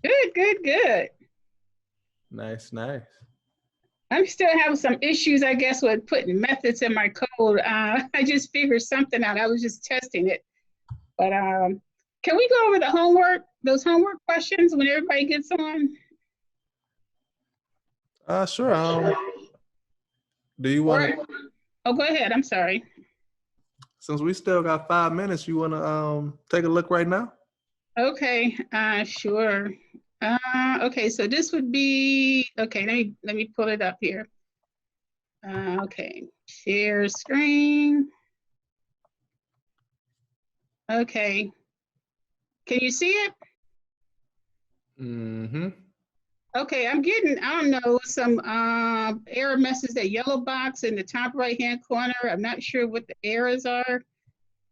Good, good, good. Nice, nice. I'm still having some issues, I guess, with putting methods in my code. I just figured something out. I was just testing it. But can we go over the homework, those homework questions when everybody gets on? Sure. Do you want Or, to, oh, go ahead. I'm sorry. since we still got 5 minutes, you want to take a look right now? Okay, sure. Okay, so this would be, okay, let me pull it up here. Okay, share screen. Okay, can you see it? Mm-hmm. Okay, I'm getting, I don't know, some error message, that yellow box in the top right-hand corner. I'm not sure what the errors are.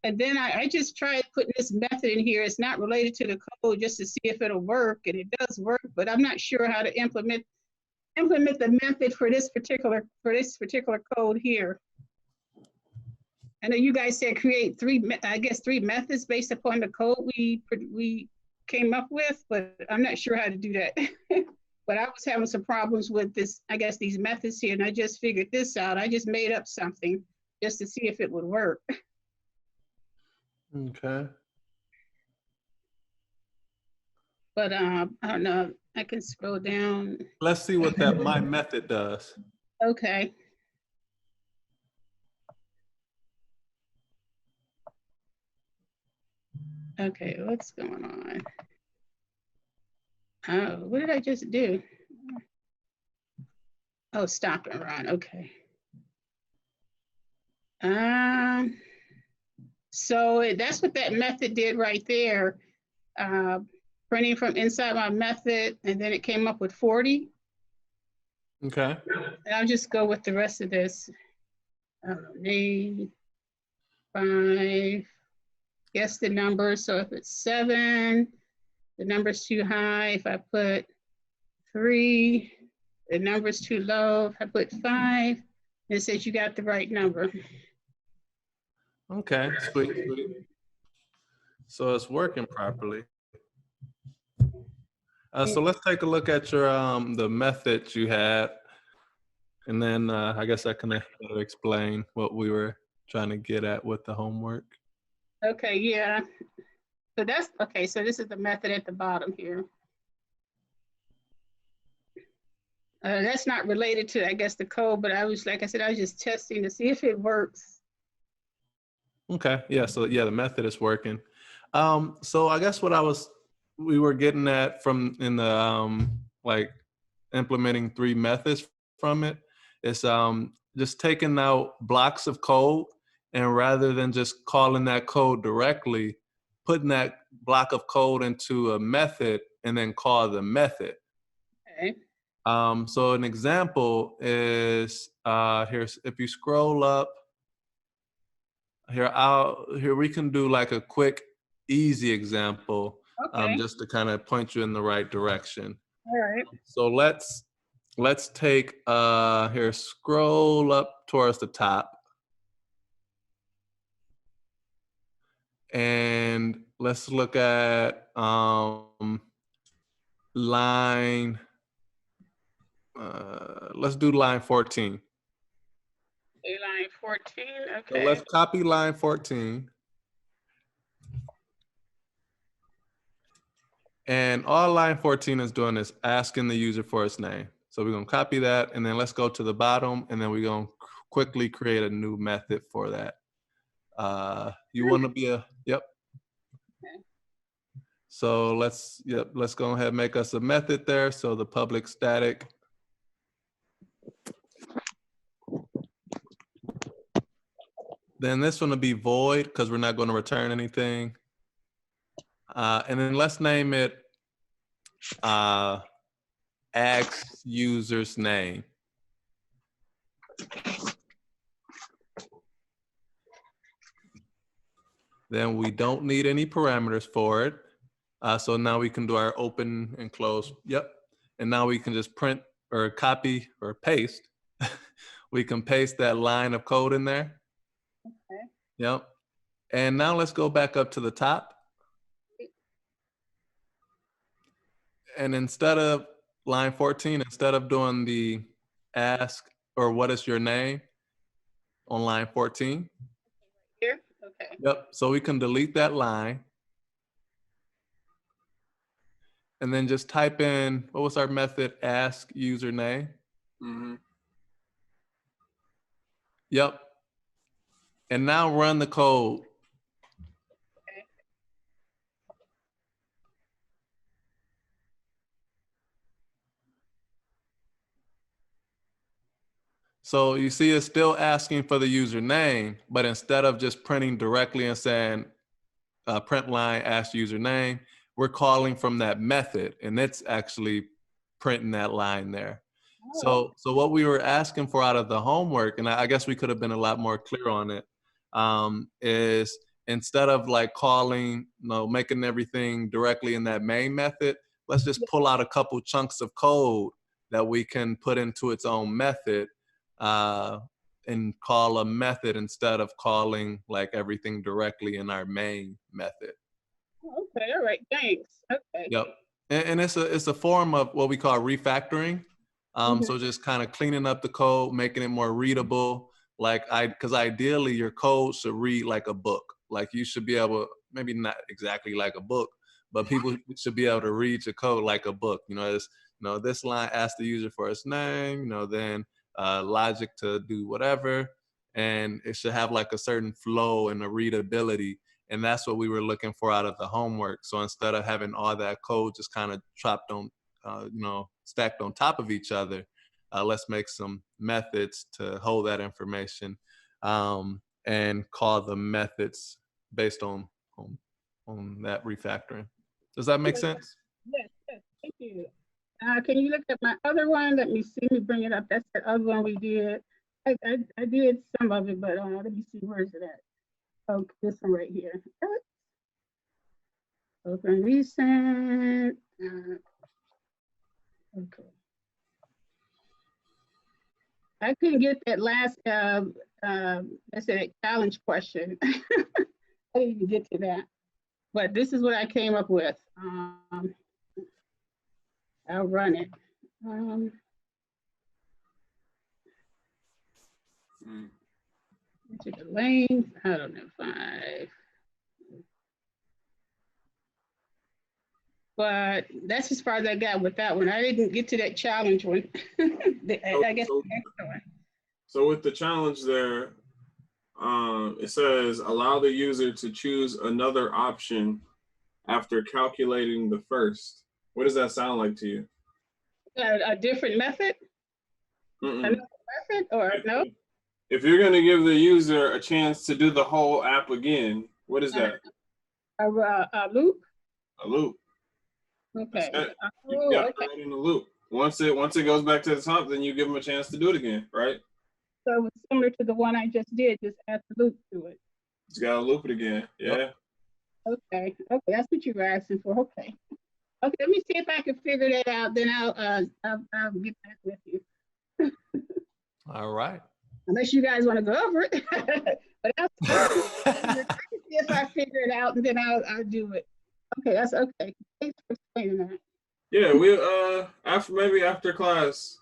And then I just tried putting this method in here. It's not related to the code, just to see if it'll work, and it does work, but I'm not sure how to implement the method for this particular code here. I know you guys said create three methods based upon the code we came up with, but I'm not sure how to do that. But I was having some problems with this, I guess, these methods here, and I just figured this out. I just made up something just to see if it would work. Okay. But I don't know. I can scroll down. Let's see what that my method does. Okay. Okay, what's going on? Oh, what did I just do? Oh, stop and run. Okay. So that's what that method did right there. Uh, Printing from inside my method, and then it came up with 40. Okay. And I'll just go with the rest of this. Name, 5, guess the number. So if it's 7, the number's too high. If I put 3, the number's too low. If I put 5, it says you got the right number. Okay. Sweet. Sweet. So it's working properly. So let's take a look at your the method you had, and then I guess I can explain what we were trying to get at with the homework. Okay, yeah. So that's okay. So this is the method at the bottom here. That's not related to, I guess, the code, but I was, like I said, I was just testing to see if it works. Okay. Yeah. So yeah, the method is working. So I guess what we were getting at from in the like implementing 3 methods from it is just taking out blocks of code, and rather than just calling that code directly, putting that block of code into a method and then call the method. Okay. So an example is here's, if you scroll up here we can do like a quick easy example, Okay. just to kind of point you in the right direction. All right. So let's take here, scroll up towards the top, and let's look at line let's do line 14. Line 14. So Okay. let's copy line 14. And all line 14 is doing is asking the user for his name. So we're going to copy that, and then let's go to the bottom, and then we're going to quickly create a new method for that. You want to be yep. Okay. So let's go ahead and make us a method there. So the public static. Then this one will be void because we're not going to return anything. And then let's name it ask user's name. Then we don't need any parameters for it. So now we can do our open and close. Yep. And now we can just print or copy or paste. We can paste that line of code in there. Okay. Yep. And now let's go back up to the top. And instead of line 14, instead of doing the ask or what is your name on line 14. Here, okay. Yep. So we can delete that line. And then just type in, what was our method? Ask username. Mm-hmm. Yep. And now run the code. Okay. So you see it's still asking for the username, but instead of just printing directly and saying print line ask username, we're calling from that method, and it's actually printing that line there. Oh, So what we were asking for out of the homework, and I guess we could have been a lot more clear on it, is instead of like calling, making everything directly in that main method, let's just pull out a couple chunks of code that we can put into its own method and call a method instead of calling like everything directly in our main method. okay, all right, thanks. Okay. Yep. And it's a form of what we call refactoring. Mhm. So just kind of cleaning up the code, making it more readable. Because ideally your code should read like a book. Like you should be able, maybe not exactly like a book, but people should be able to read your code like a book. It's, this line asks the user for his name, then logic to do whatever. And it should have like a certain flow and a readability. And that's what we were looking for out of the homework. So instead of having all that code just kind of chopped on, stacked on top of each other, let's make some methods to hold that information and call the methods based on that refactoring. Does that make sense? Yes, yes, thank you. Can you look at my other one? Let me see, let me bring it up. That's the other one we did. I did some of it, but let me see, where's it at? Oh, this one right here. Open recent. Okay. I couldn't get that last, I said challenge question. I didn't even get to that. But this is what I came up with. I'll run it. To the length, I don't know, 5. But that's as far as I got with that one. I didn't get to that challenge one. I guess the extra one. So with the challenge there, it says allow the user to choose another option after calculating the first. What does that sound like to you? A different method? Another method or no? If you're going to give the user a chance to do the whole app again, what is that? A loop? A loop. Okay. You got to throw it in the loop. Once it goes back to the top, then you give them a chance to do it again, right? So it's similar to the one I just did, just add the loop to it. It's got to loop it again. Yeah. Okay. Okay, that's what you were asking for. Okay. Okay, let me see if I can figure that out. Then I'll get back with you. All right. Unless you guys want to go over it. But I can see if I figure it out, and then I'll do it. Okay, that's okay. Thanks for explaining that. Yeah, we after class,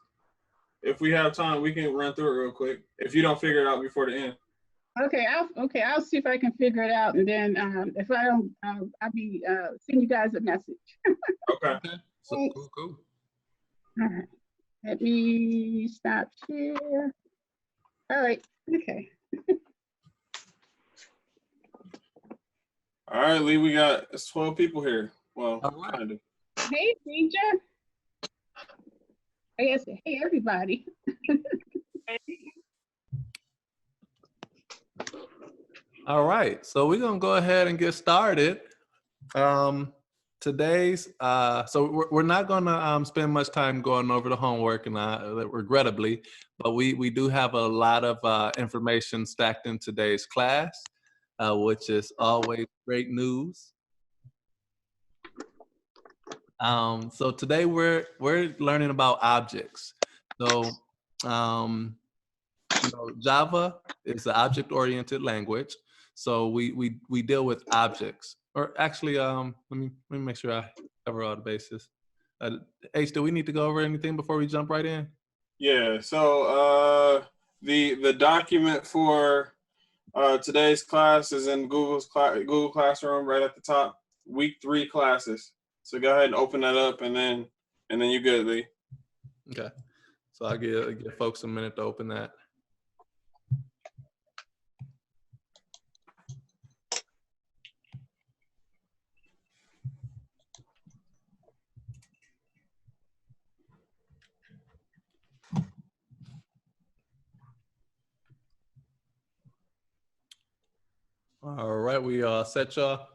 if we have time, we can run through it real quick. If you don't figure it out before the end. Okay, I'll see if I can figure it out, and then if I don't, I'll be sending you guys a message. Okay. So, cool. All right. Let me stop here. All right. Okay. All right, Lee, it's 12 people here. Well, kind of. Hey, Deidre. I guess, hey, everybody. All right, so we're gonna go ahead and get started. Today's so we're not gonna spend much time going over the homework, and regrettably, but we do have a lot of information stacked in today's class, which is always great news. So today we're learning about objects. So Java is an object-oriented language. So we deal with objects. Or actually, let me make sure I cover all the bases. H, do we need to go over anything before we jump right in? Yeah. So the document for today's class is in Google Classroom right at the top. Week 3 classes. So go ahead and open that up, and then you're good, Lee. Okay. So I'll give folks a minute to open that. All right, we set y'all.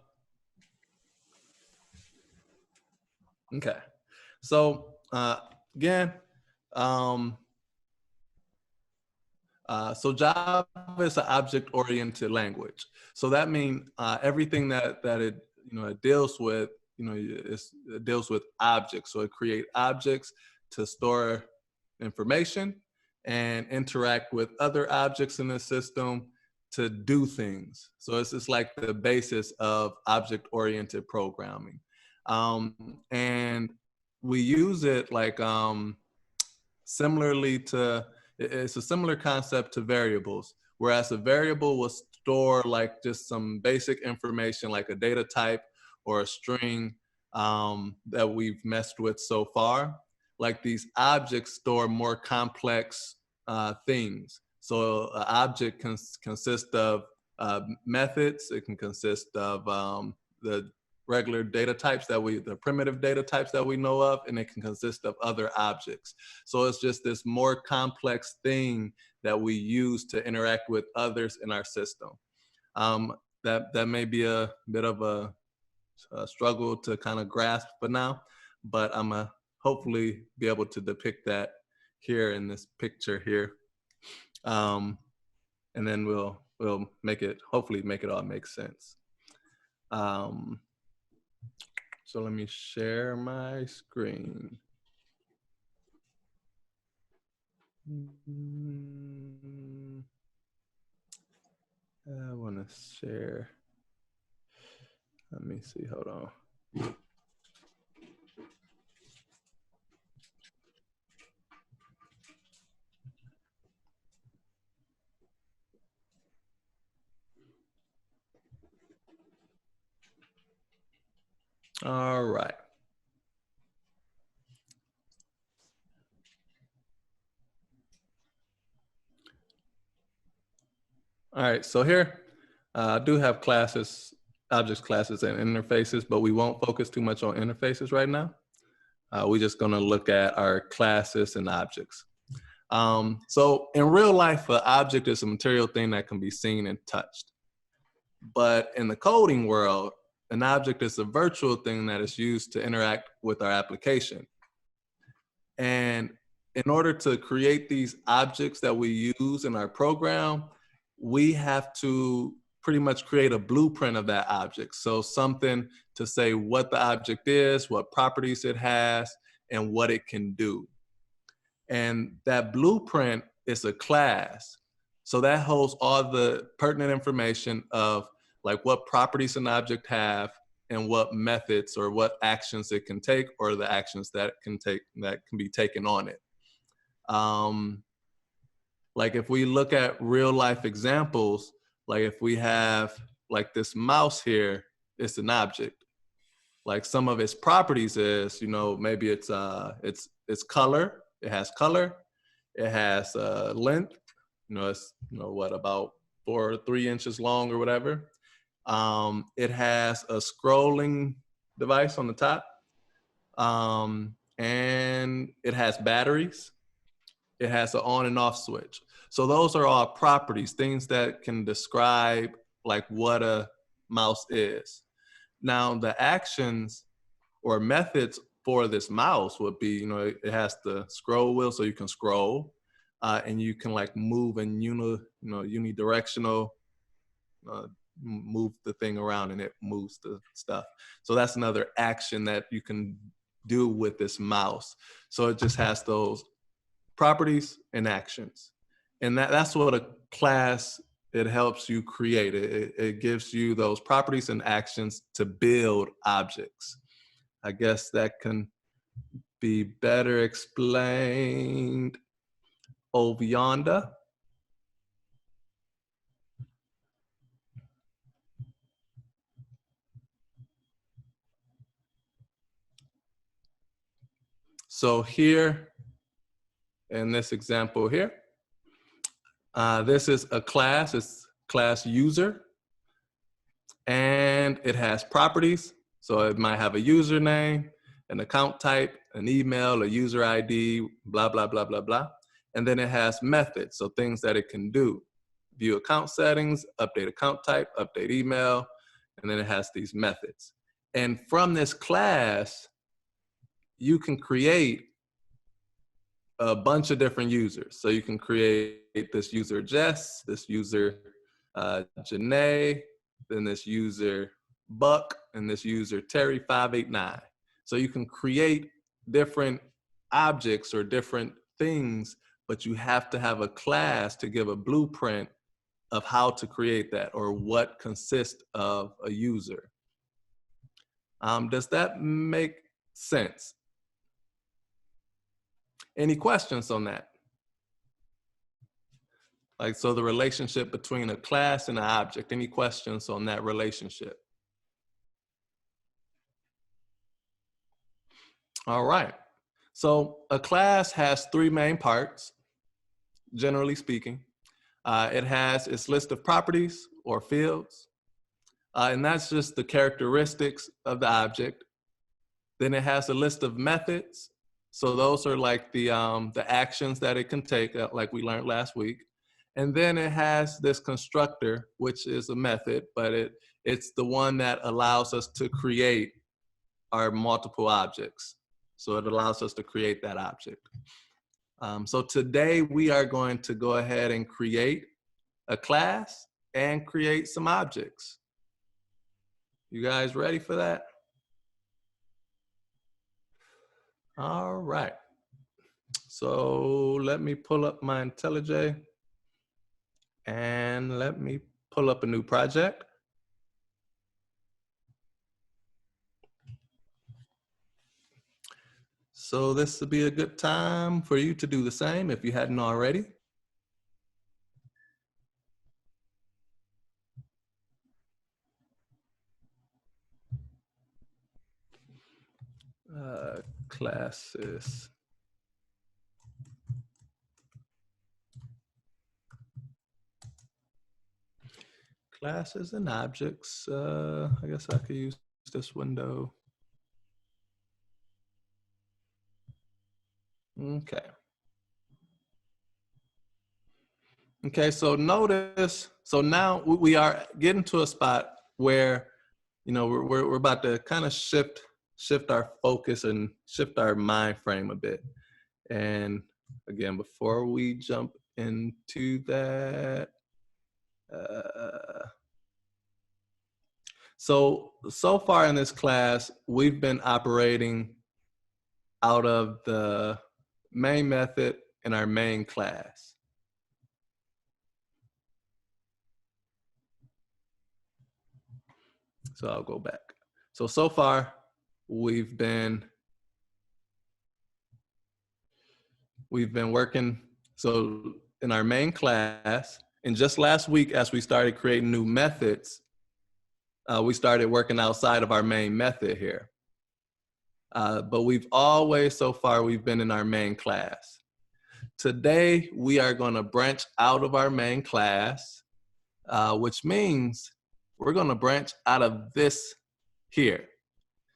Okay. So again, so Java is an object-oriented language. So that means everything that it it deals with, it deals with objects. So it creates objects to store information and interact with other objects in the system to do things. So it's just like the basis of object-oriented programming. And we use it like similarly to, it's a similar concept to variables, whereas a variable will store like just some basic information like a data type or a string that we've messed with so far. Like these objects store more complex things. So an object can consist of methods. It can consist of the regular data types the primitive data types that we know of, and it can consist of other objects. So it's just this more complex thing that we use to interact with others in our system. That may be a bit of a struggle to kind of grasp for now, but I'm gonna hopefully be able to depict that here in this picture here. And then we'll hopefully make it all make sense. So let me share my screen. I want to share. Let me see, hold on. All right. All right, so here I do have classes, objects classes and interfaces, but we won't focus too much on interfaces right now. We're just gonna look at our classes and objects. So in real life, an object is a material thing that can be seen and touched. But in the coding world, an object is a virtual thing that is used to interact with our application. And in order to create these objects that we use in our program, we have to pretty much create a blueprint of that object. So something to say what the object is, what properties it has, and what it can do. And that blueprint is a class. So that holds all the pertinent information of like what properties an object have and what methods or what actions it can take, or the actions that can be taken on it. Like if we look at real life examples, like if we have like this mouse here, it's an object. Like some of its properties is, maybe it's color. It has color. It has length. It's what, about 4 or 3 inches long or whatever. It has a scrolling device on the top, and it has batteries. It has an on and off switch. So those are all properties, things that can describe like what a mouse is. Now the actions or methods for this mouse would be, it has the scroll wheel, so you can scroll, and you can like move in unidirectional, move the thing around and it moves the stuff. So that's another action that you can do with this mouse. So it just has those properties and actions. And that's what a class, it helps you create. It gives you those properties and actions to build objects. I guess that can be better explained over yonder. So here, in this example here, this is a class, it's class user, and it has properties. So it might have a username, an account type, an email, a user ID, blah, blah, blah, blah, blah. And then it has methods, so things that it can do. View account settings, update account type, update email, and then it has these methods. And from this class, you can create a bunch of different users. So you can create this user Jess, this user Janae, then this user Buck, and this user Terry589. So you can create different objects or different things, but you have to have a class to give a blueprint of how to create that or what consists of a user. Does that make sense? Any questions on that? Like, so the relationship between a class and an object, any questions on that relationship? All right. So a class has three main parts, generally speaking. It has its list of properties or fields, and that's just the characteristics of the object. Then it has a list of methods. So those are like the actions that it can take, like we learned last week. And then it has this constructor, which is a method, but it's the one that allows us to create our multiple objects. So it allows us to create that object. So today we are going to go ahead and create a class and create some objects. You guys ready for that? All right. So let me pull up my IntelliJ and let me pull up a new project. So this would be a good time for you to do the same if you hadn't already. Classes. Classes and objects. I guess I could use this window. Okay. Okay, so notice, so now we are getting to a spot where, you know, we're about to kind of shift our focus and shift our mind frame a bit. And again, before we jump into that, so far in this class, we've been operating out of the main method in our main class. So I'll go back. So far, we've been working, so in our main class, and just last week as we started creating new methods, we started working outside of our main method here. But we've always, so far, we've been in our main class. Today, we are gonna branch out of our main class, which means we're gonna branch out of this here.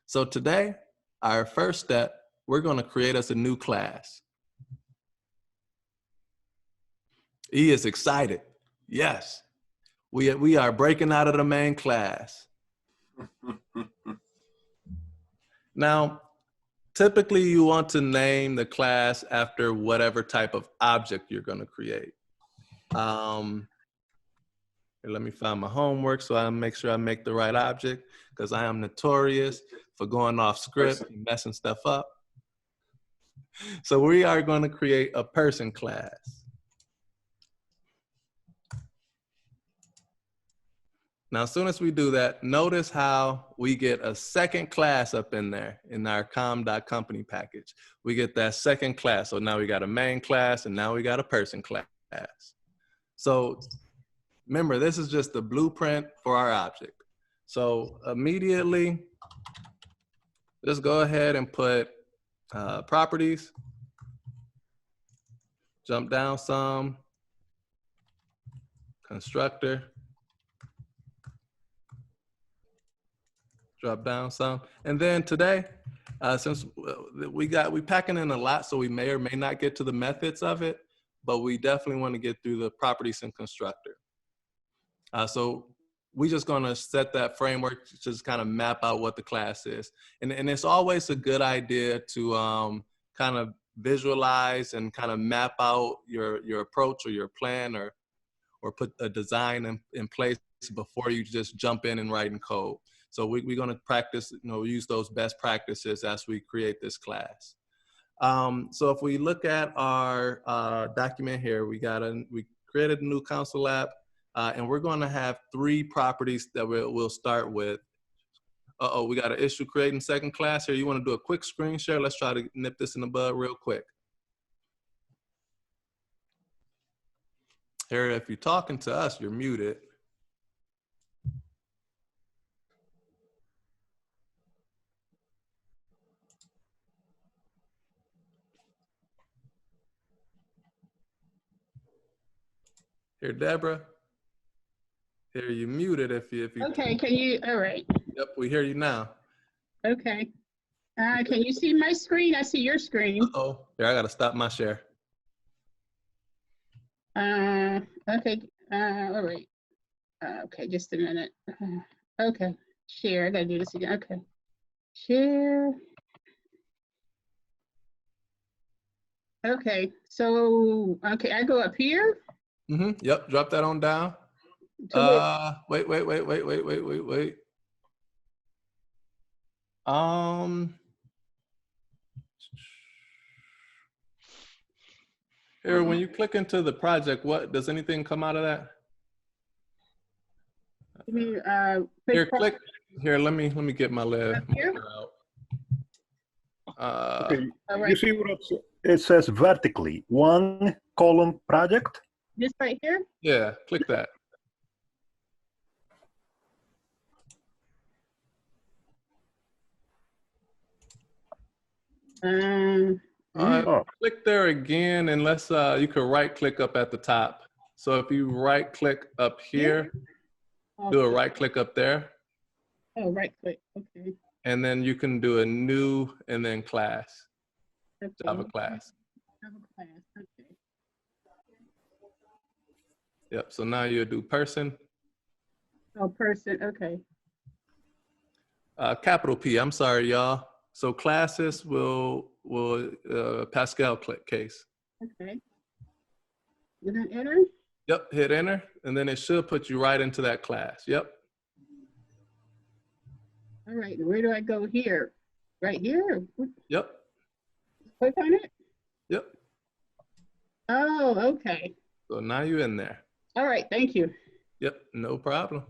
So today, our first step, we're gonna create us a new class. E is excited. Yes, we are breaking out of the main class. Now, typically you want to name the class after whatever type of object you're gonna create. Let me find my homework so I make sure I make the right object, because I am notorious for going off script and messing stuff up. So we are going to create a person class. Now, as soon as we do that, notice how we get a second class up in there in our com.company package. We get that second class. So now we got a main class and now we got a person class. So remember, this is just the blueprint for our object. So immediately, just go ahead and put properties, jump down some, constructor, drop down some. And then today, since we packing in a lot, so we may or may not get to the methods of it, but we definitely want to get through the properties and constructor. So we're just going to set that framework to just kind of map out what the class is. And it's always a good idea to kind of visualize and kind of map out your approach or your plan or put a design in place before you just jump in and write in code. So we're going to practice, use those best practices as we create this class. So if we look at our document here, we created a new console app. And we're going to have 3 properties that we'll start with. We got an issue creating second class here. You want to do a quick screen share? Let's try to nip this in the bud real quick. Here, if you're talking to us, you're muted. Here, Deborah. Here, you muted if you. Okay, can you, all right. Yep, we hear you now. Okay. Can you see my screen? I see your screen. Uh-oh, here, I got to stop my share. Okay, all right. Okay, just a minute. Okay, share, I gotta do this again, okay. Share. Okay, so, okay, I go up here. Mm-hmm, yep, drop that on down. Wait. Here, when you click into the project, does anything come out of that? You mean, Here, click. Here, let me get my lab out. Okay. Right. You see what it says vertically, 1 column project? This right here? Yeah, click that. Click there again, and let's you can right click up at the top. So if you right click up here, do a right click up there. Oh, right click, okay. And then you can do a new and then class, Okay. Java class. Java class, okay. Yep, so now you do person. Oh, person, okay. Capital P, I'm sorry, y'all. So classes will Pascal case. Okay. And then enter? Yep, hit enter, and then it should put you right into that class. Yep. All right, where do I go here? Right here? Yep. Click on it? Yep. Oh, okay. So now you're in there. All right, thank you. Yep, no problem.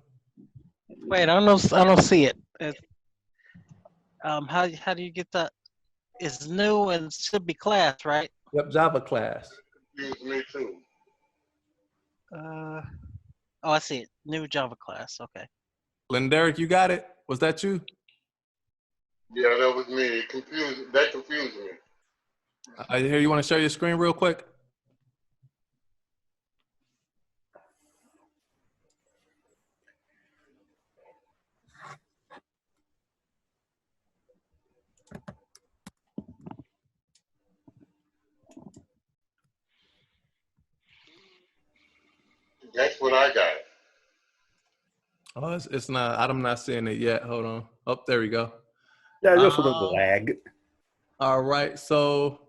Wait, I don't see it. How do you get that? It's new and should be class, right? Yep, Java class. Me too. Oh, I see it. New Java class. Okay. Derek, you got it? Was that you? Yeah, that was me. That confused me. I hear you want to share your screen real quick? That's what I got. Oh, it's not. I'm not seeing it yet. Hold on. Oh, there we go. Yeah, just a little lag. All right. So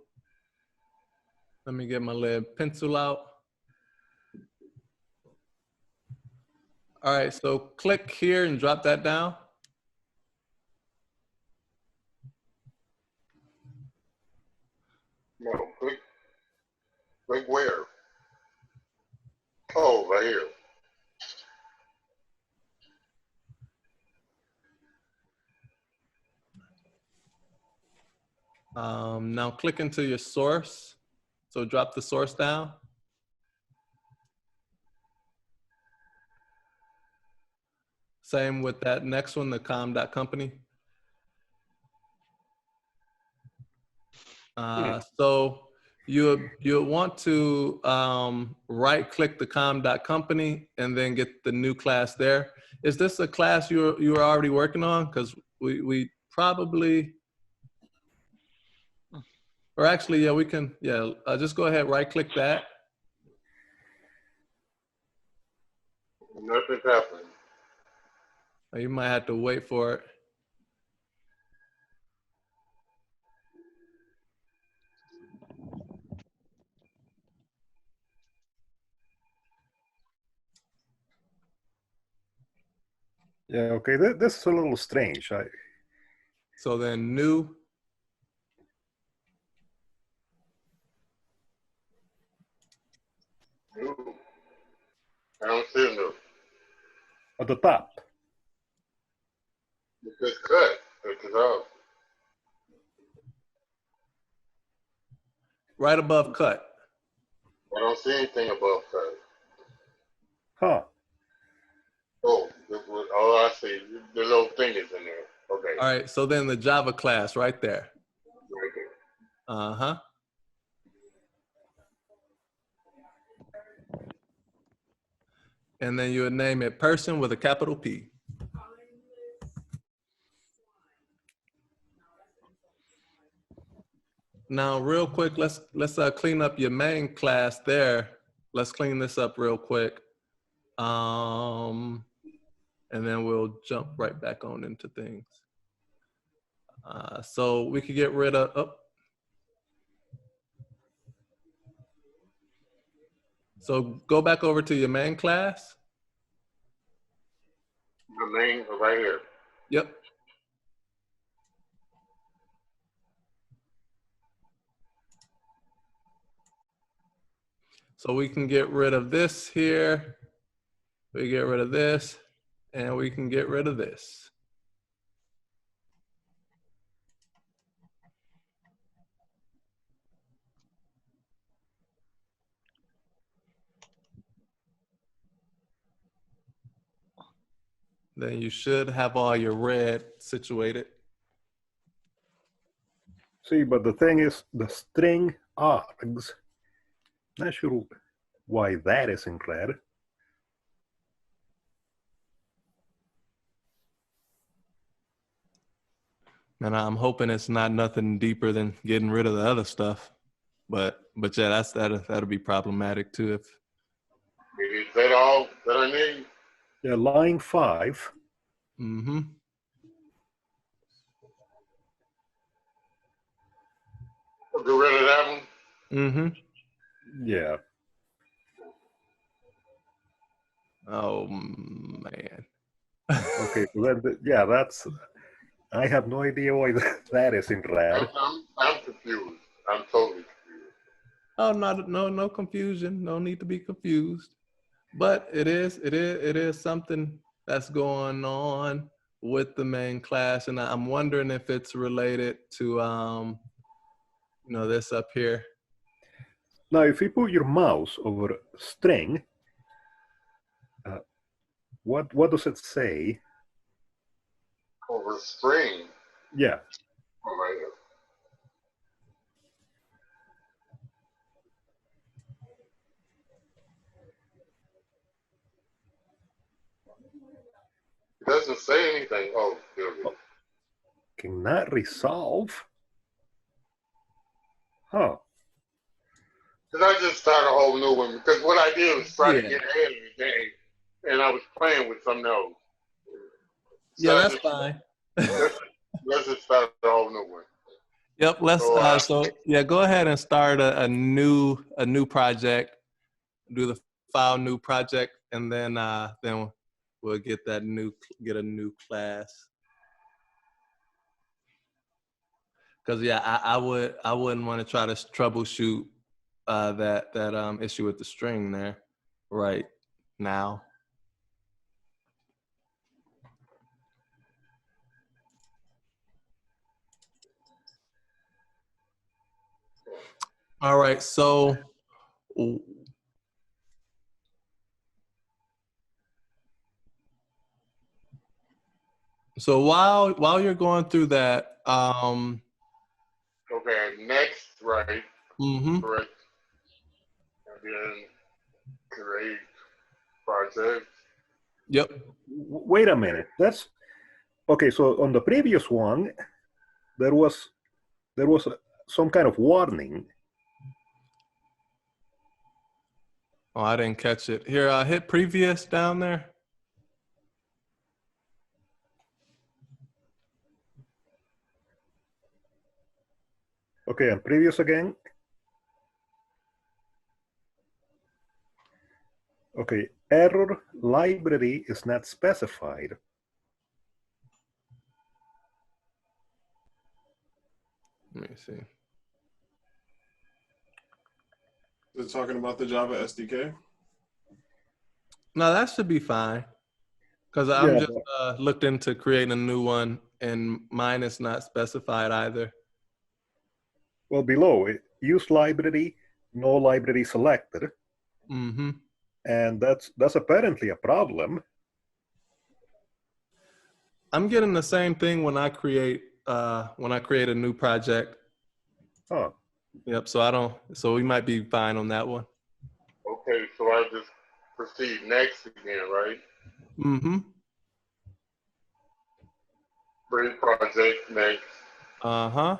let me get my lead pencil out. All right. So click here and drop that down. No, click where? Oh, right here. Now click into your source. So drop the source down. Same with that next one, the com.company. So you want to right click the com.company and then get the new class there. Is this a class you were already working on? Because we probably, or actually, yeah, we can, yeah, just go ahead, right click that. Nothing's happening. You might have to wait for it. Yeah, okay, this is a little strange. So then new. New. I don't see a new. At the top. It says cut. It says off. Right above cut. I don't see anything above cut. Huh. Oh, I see. The little thing is in there. Okay. All right, so then the Java class right there. Right there. Uh-huh. And then you would name it person with a capital P. Now, real quick, let's clean up your main class there. Let's clean this up real quick. And then we'll jump right back on into things. So we could get rid of, oh. So go back over to your main class. The main right here. Yep. So we can get rid of this here. We get rid of this, and we can get rid of this. Then you should have all your red situated. See, but the thing is, the string args, not sure why that is in red. And I'm hoping it's not nothing deeper than getting rid of the other stuff. But yeah, that'll be problematic too. If Is that all that I need? Yeah, line 5. mm-hmm. Get rid of that one? Mm-hmm. Yeah. Oh man. Okay, well, yeah, that's, I have no idea why that is in red. I'm confused. I'm totally confused. Oh, no confusion. No need to be confused. But it is something that's going on with the main class, and I'm wondering if it's related to this up here. Now, if you put your mouse over string, what does it say? Over string. Yeah. Oh, right here. It doesn't say anything. Oh, there we go. Cannot resolve? Huh. Because I just started a whole new one. Because what I did was try to Yeah. get ahead of the game, and I was playing with something else. So Yeah, that's fine. let's just start a whole new one. Yep. Let's so yeah, go ahead and start a new project. Do the file new project, and then we'll get a new class. Because yeah, I wouldn't want to try to troubleshoot that issue with the string there right now. All right, so while you're going through that, Okay, next, right? mhm. Correct. And then create project. Yep. Wait a minute. That's okay. So on the previous one, there was some kind of warning. Oh, I didn't catch it. Here, hit previous down there. Okay, and previous again. Okay, error library is not specified. Let me see. Is it talking about the Java SDK? No, that should be fine. Because I'm just looked into creating a new one, and mine is not specified either. Well, below it, use library, no library selected, Mm-hmm. and that's apparently a problem. I'm getting the same thing when I create a new project. Oh, Yep. So we might be fine on that one. Okay, so I just proceed next again, right? Mm-hmm. Create project next. Uh-huh.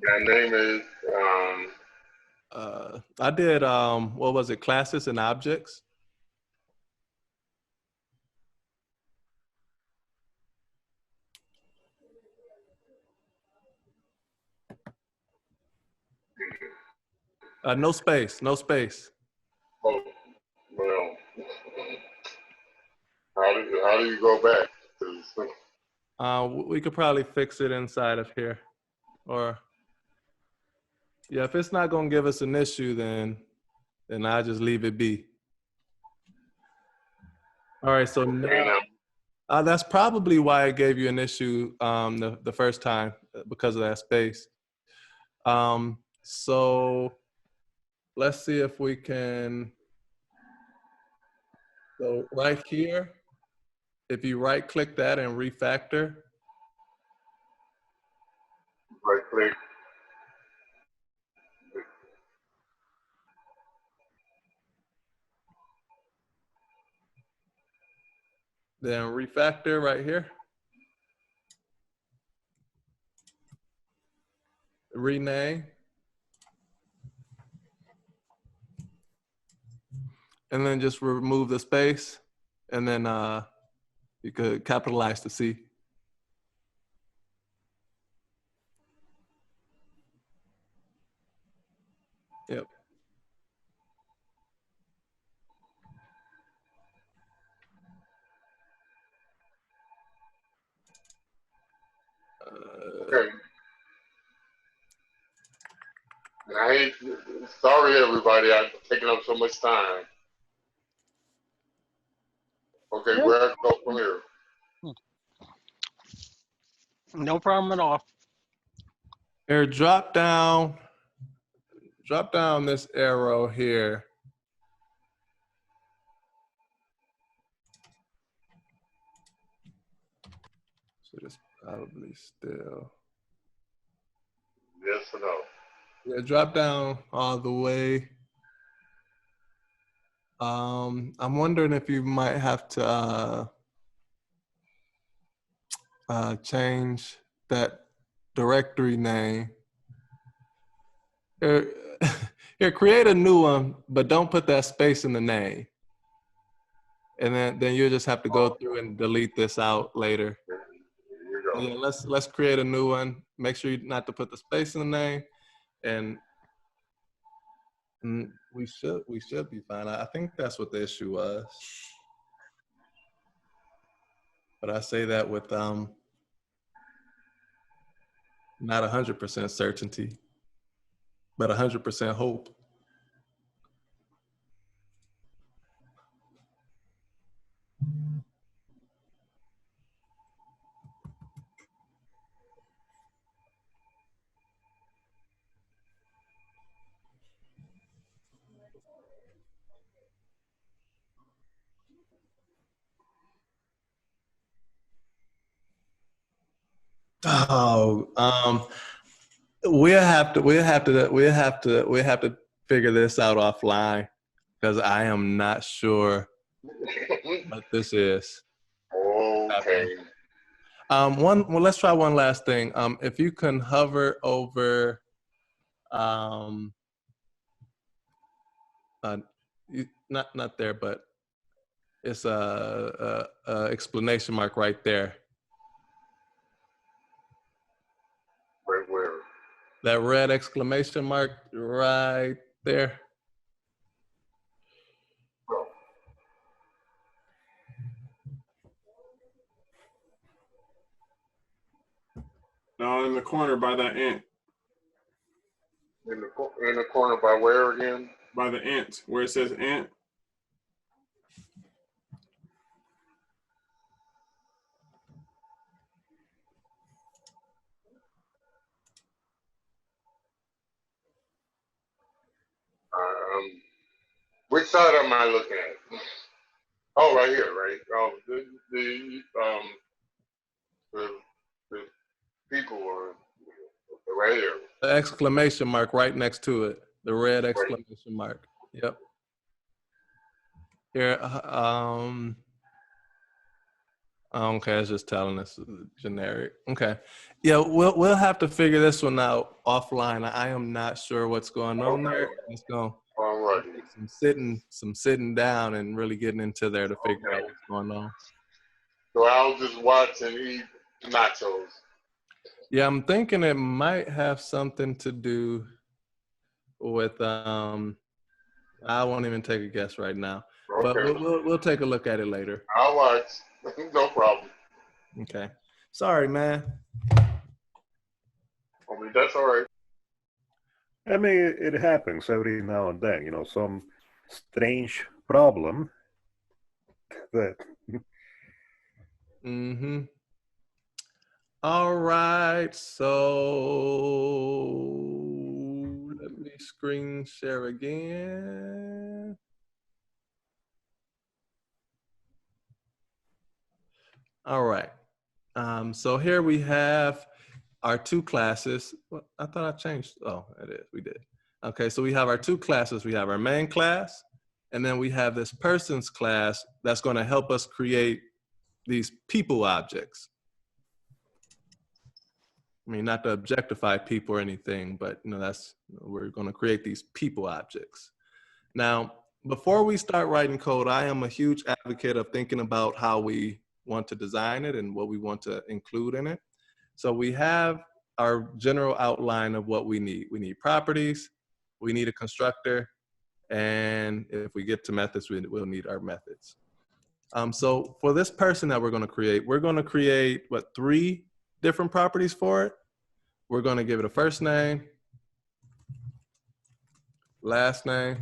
That name is I did what was it? Classes and objects. No space. No space. oh, well, how do you go back? 'Cause We could probably fix it inside of here, or yeah, if it's not gonna give us an issue, then I'll just leave it be. All right, so now, that's probably why it gave you an issue the first time, because of that space. So let's see if we can. So right here, if you right click that and refactor, right click. then refactor right here, rename, and then just remove the space, and then you could capitalize the C. Yep. Okay. And I hate, sorry everybody, I've taken up so much time. Okay, where I go from here? No problem at all. Here, drop down this arrow here. So it's probably still. Yes or no? Yeah, drop down all the way. I'm wondering if you might have to change that directory name. Here, here, create a new one, but don't put that space in the name. And then you'll just have to go through and delete this out later. Here you go. Yeah, let's create a new one. Make sure you not to put the space in the name, and we should be fine. I think that's what the issue was. But I say that with not 100% certainty, but 100% hope. Oh, we'll have to figure this out offline because I am not sure what this is. Okay. Well, let's try one last thing. If you can hover over, not there, but it's a exclamation mark right there. Where? That red exclamation mark right there. Oh, No, in the corner by that ant. in the corner by where again? By the ant, where it says ant. Which side am I looking at? Oh, right here, right? Oh, the people are right here. The exclamation mark right next to it. The red Right. exclamation mark. Yep. Here, okay, it's just telling us generic. Okay, yeah, we'll have to figure this one out offline. I am not sure what's going on there. It's going All right. some sitting down and really getting into there to figure out what's going on. So I'll just watch and eat nachos. Yeah, I'm thinking it might have something to do with I won't even take a guess right now, but Okay. we'll take a look at it later. I'll watch. No problem. Okay, sorry, man. I mean, that's all right. I mean, it happens every now and then, some strange problem that. Mm-hmm. All right, so let me screen share again. All right, so here we have our two classes. Well, I thought I changed, oh, it is, we did. Okay, so we have our two classes. We have our main class, and then we have this person's class that's gonna help us create these people objects. I mean, not to objectify people or anything, but we're going to create these people objects. Now, before we start writing code, I am a huge advocate of thinking about how we want to design it and what we want to include in it. So we have our general outline of what we need. We need properties, we need a constructor, and if we get to methods, we'll need our methods. So for this person that we're going to create, what, 3 different properties for it. We're going to give it a first name, last name,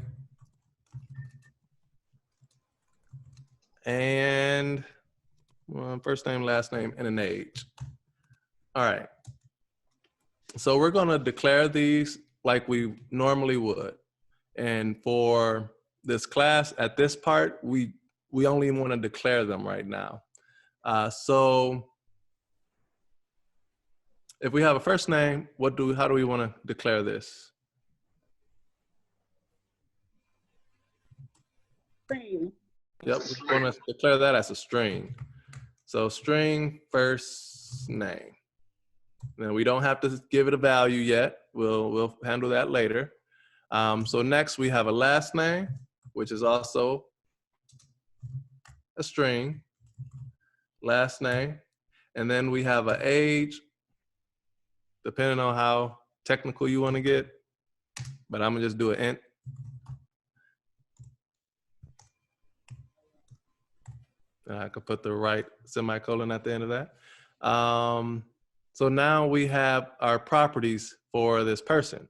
and first name, last name, and an age. All right. So we're going to declare these like we normally would. And for this class, at this part, we only want to declare them right now. So if we have a first name, how do we want to declare this? String. Yep, we're going to declare that as a string. So string first name. Now we don't have to give it a value yet. We'll handle that later. So next we have a last name, which is also a string, last name. And then we have an age, depending on how technical you want to get, but I'm gonna just do an int. I could put the right semicolon at the end of that. So now we have our properties for this person.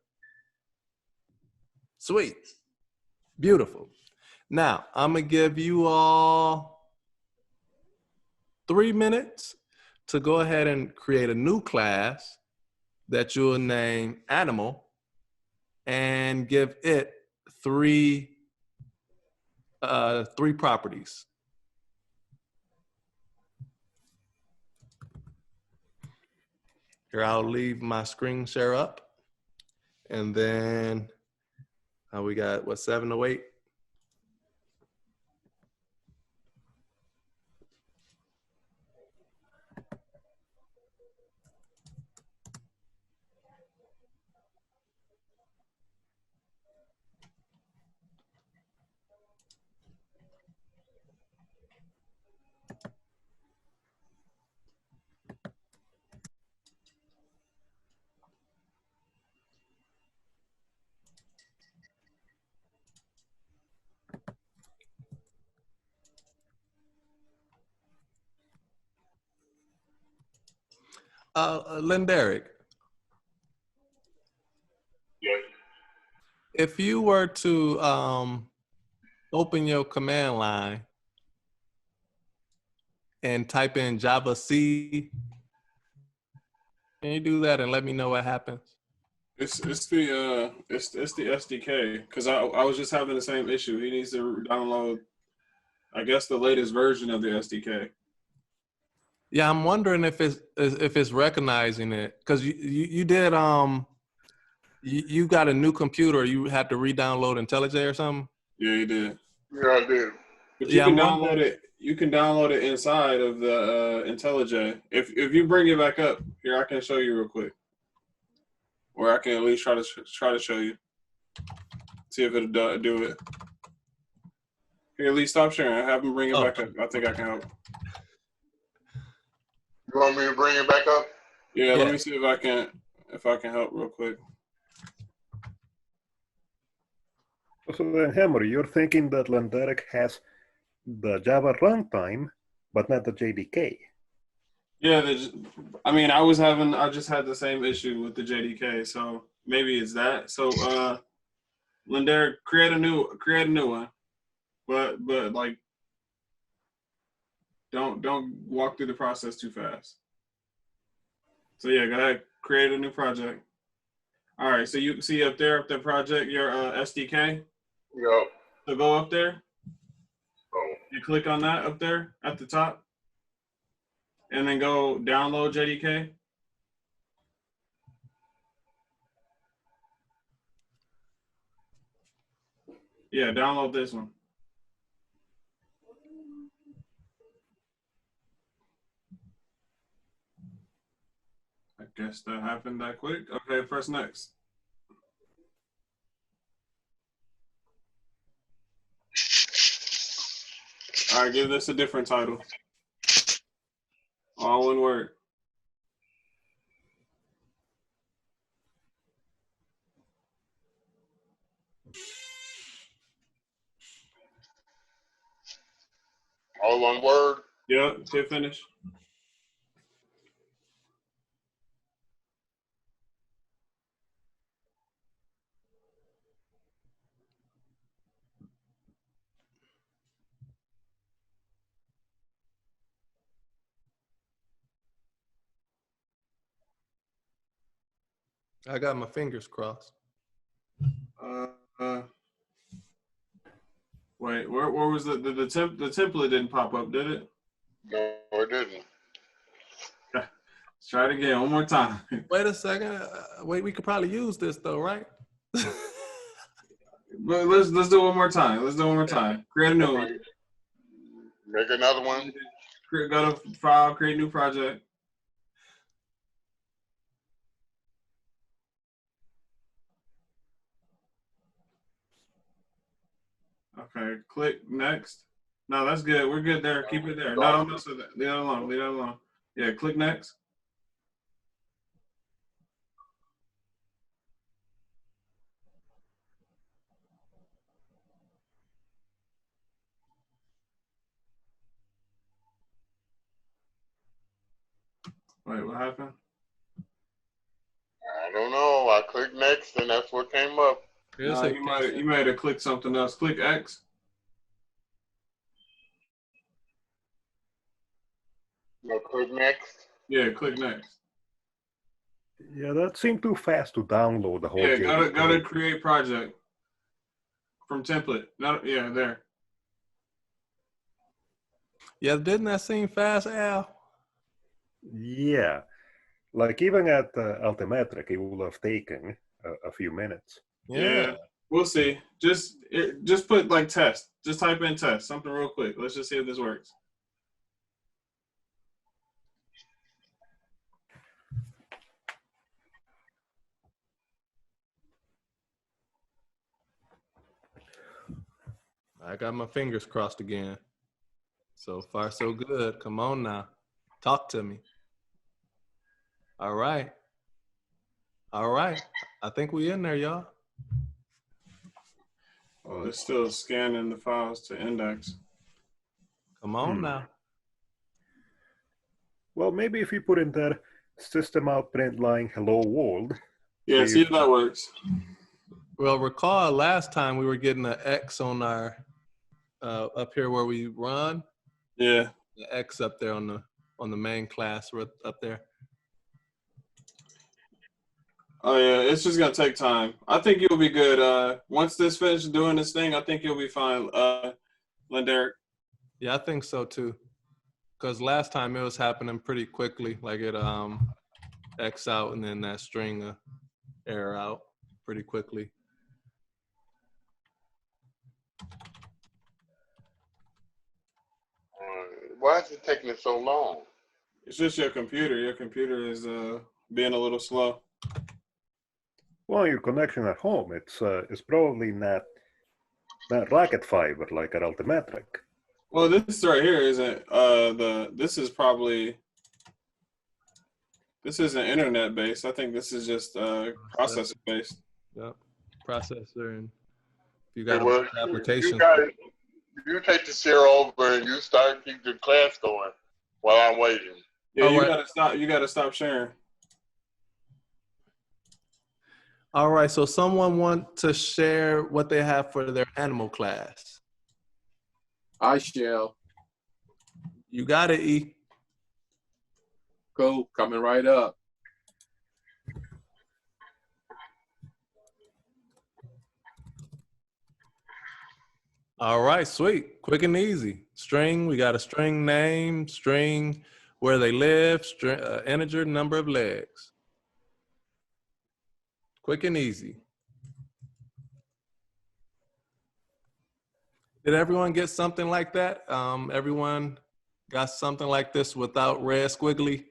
Sweet, beautiful. Now I'm gonna give you all 3 minutes to go ahead and create a new class that you'll name animal and give it 3 properties. Here, I'll leave my screen share up. And then we got, what, 7 to 8? Linderic, Yeah. if you were to open your command line and type in Java C, can you do that and let me know what happens? It's the SDK, because I was just having the same issue. He needs to download, I guess, the latest version of the SDK. Yeah, I'm wondering if it's recognizing it, because you did you got a new computer. You had to re-download IntelliJ or something. Yeah, he did. Yeah, I did. But you Yeah, can I'm download wondering- it. You can download it inside of the IntelliJ. If you bring it back up here, I can show you real quick, or I can at least try to show you. See if it'll do it. Here, at least stop sharing. Have him bring it back up. I think I can help. You want me to bring it back up? Yeah, Yeah. let me see if I can help real quick. So then, Hammer, you're thinking that Landeric has the Java runtime, but not the JDK. Yeah, I just had the same issue with the JDK, so maybe it's that. So Linder, create a new one. But like don't walk through the process too fast. So yeah, go ahead, create a new project. All right, so you see up there project, your SDK. Yeah. So go up there. Oh, You click on that up there at the top. And then go download JDK. Yeah, download this one. I guess that happened that quick. Okay, press next. All right, give this a different title. All one word. all one word. Yep, hit finish. I got my fingers crossed. Wait, where was the template didn't pop up, did it? No, it didn't. Let's try it again one more time. Wait a second. Wait, we could probably use this though, right? But let's do it one more time. Let's do it one more time. Create a new one. Make another one. Go to file, create new project. Okay, click next. No, that's good. We're good there. Keep it there. No, don't mess with that. Leave that alone. Leave that alone. Yeah, click next. Wait, what happened? I don't know. I clicked next, and that's what came up. Here's No, a you might have clicked something else. Click X. No, click next. Yeah, click next. Yeah, that seemed too fast to download the whole Yeah, JDK. go to create project from template. No, yeah, there. Yeah, didn't that seem fast, Al? Yeah. Like even at Altimetric, it would have taken a few minutes. Yeah, we'll see. Just put like test. Just type in test, something real quick. Let's just see if this works. I got my fingers crossed again. So far, so good. Come on now. Talk to me. All right. All right. I think we in there, y'all. Oh, it's still scanning the files to index. Come on now. Well, maybe if you put in there system out print line hello world. Yeah, see if that works. Well, recall last time we were getting an X on our up here where we run. Yeah. The X up there on the main class up there. Oh yeah, it's just gonna take time. I think you'll be good. Once this finishes doing this thing, I think you'll be fine, Linderic. Yeah, I think so too. Because last time it was happening pretty quickly, like it X out and then that string error out pretty quickly. Why is it taking it so long? It's just your computer. Your computer is being a little slow. Well, your connection at home, it's probably not rocket fiber like at Altimetric. Well, this right here isn't this isn't internet based. I think this is just processor based. Yep, processor, and if you got Well, an application. You take the share over and you start keep the class going while I'm waiting. Yeah, you gotta stop sharing. All right, so someone want to share what they have for their animal class. I shall. You got it, E. Cool, coming right up. All right, sweet, quick and easy. String, we got a string name, string where they live, string, integer number of legs. Quick and easy. Did everyone get something like that? Everyone got something like this without red squiggly?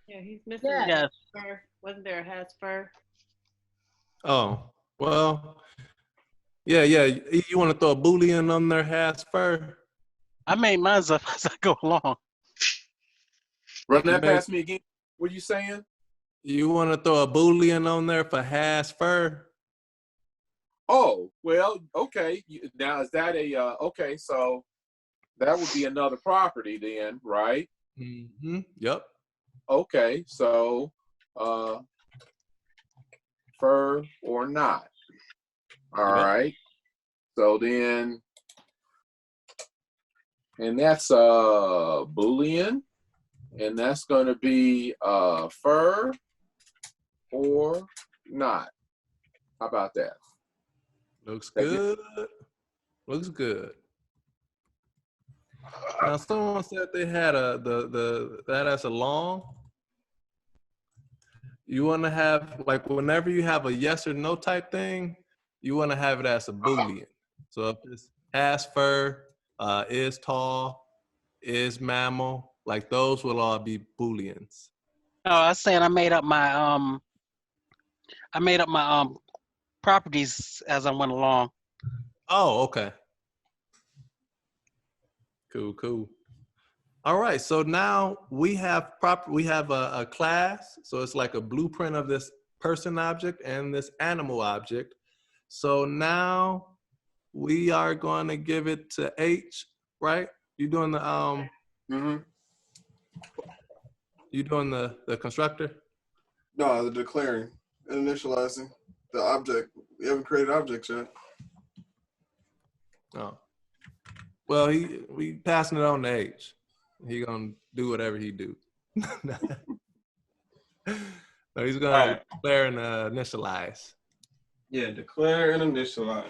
Yeah, he's missing. Yes. Fur. Wasn't there a has fur? Oh, well, yeah. You want to throw a Boolean on there, has fur? I made mine up as I go along. Run that past me again. What are you saying? You want to throw a Boolean on there for has fur? Oh, well, okay. Now, is that a, okay, so that would be another property then, right? Mm-hmm. Yep. Okay, so fur or not. All right. So then, and that's Boolean, and that's going to be fur or not. How about that? Looks good. Looks good. Now, someone said they had that as a long. You want to have, like, whenever you have a yes or no type thing, you want to have it as a Boolean. So if it's has fur, is tall, is mammal, like those will all be Booleans. No, I was saying I made up my properties as I went along. Oh, okay. Cool. All right, so now we have a class. So it's like a blueprint of this person object and this animal object. So now we are going to give it to H, right? You doing the you doing the constructor? No, the declaring and initializing the object. We haven't created objects yet. Oh. Well, we passing it on to H. He gonna do whatever he do. No, he's gonna declare and initialize. Yeah, declare and initialize.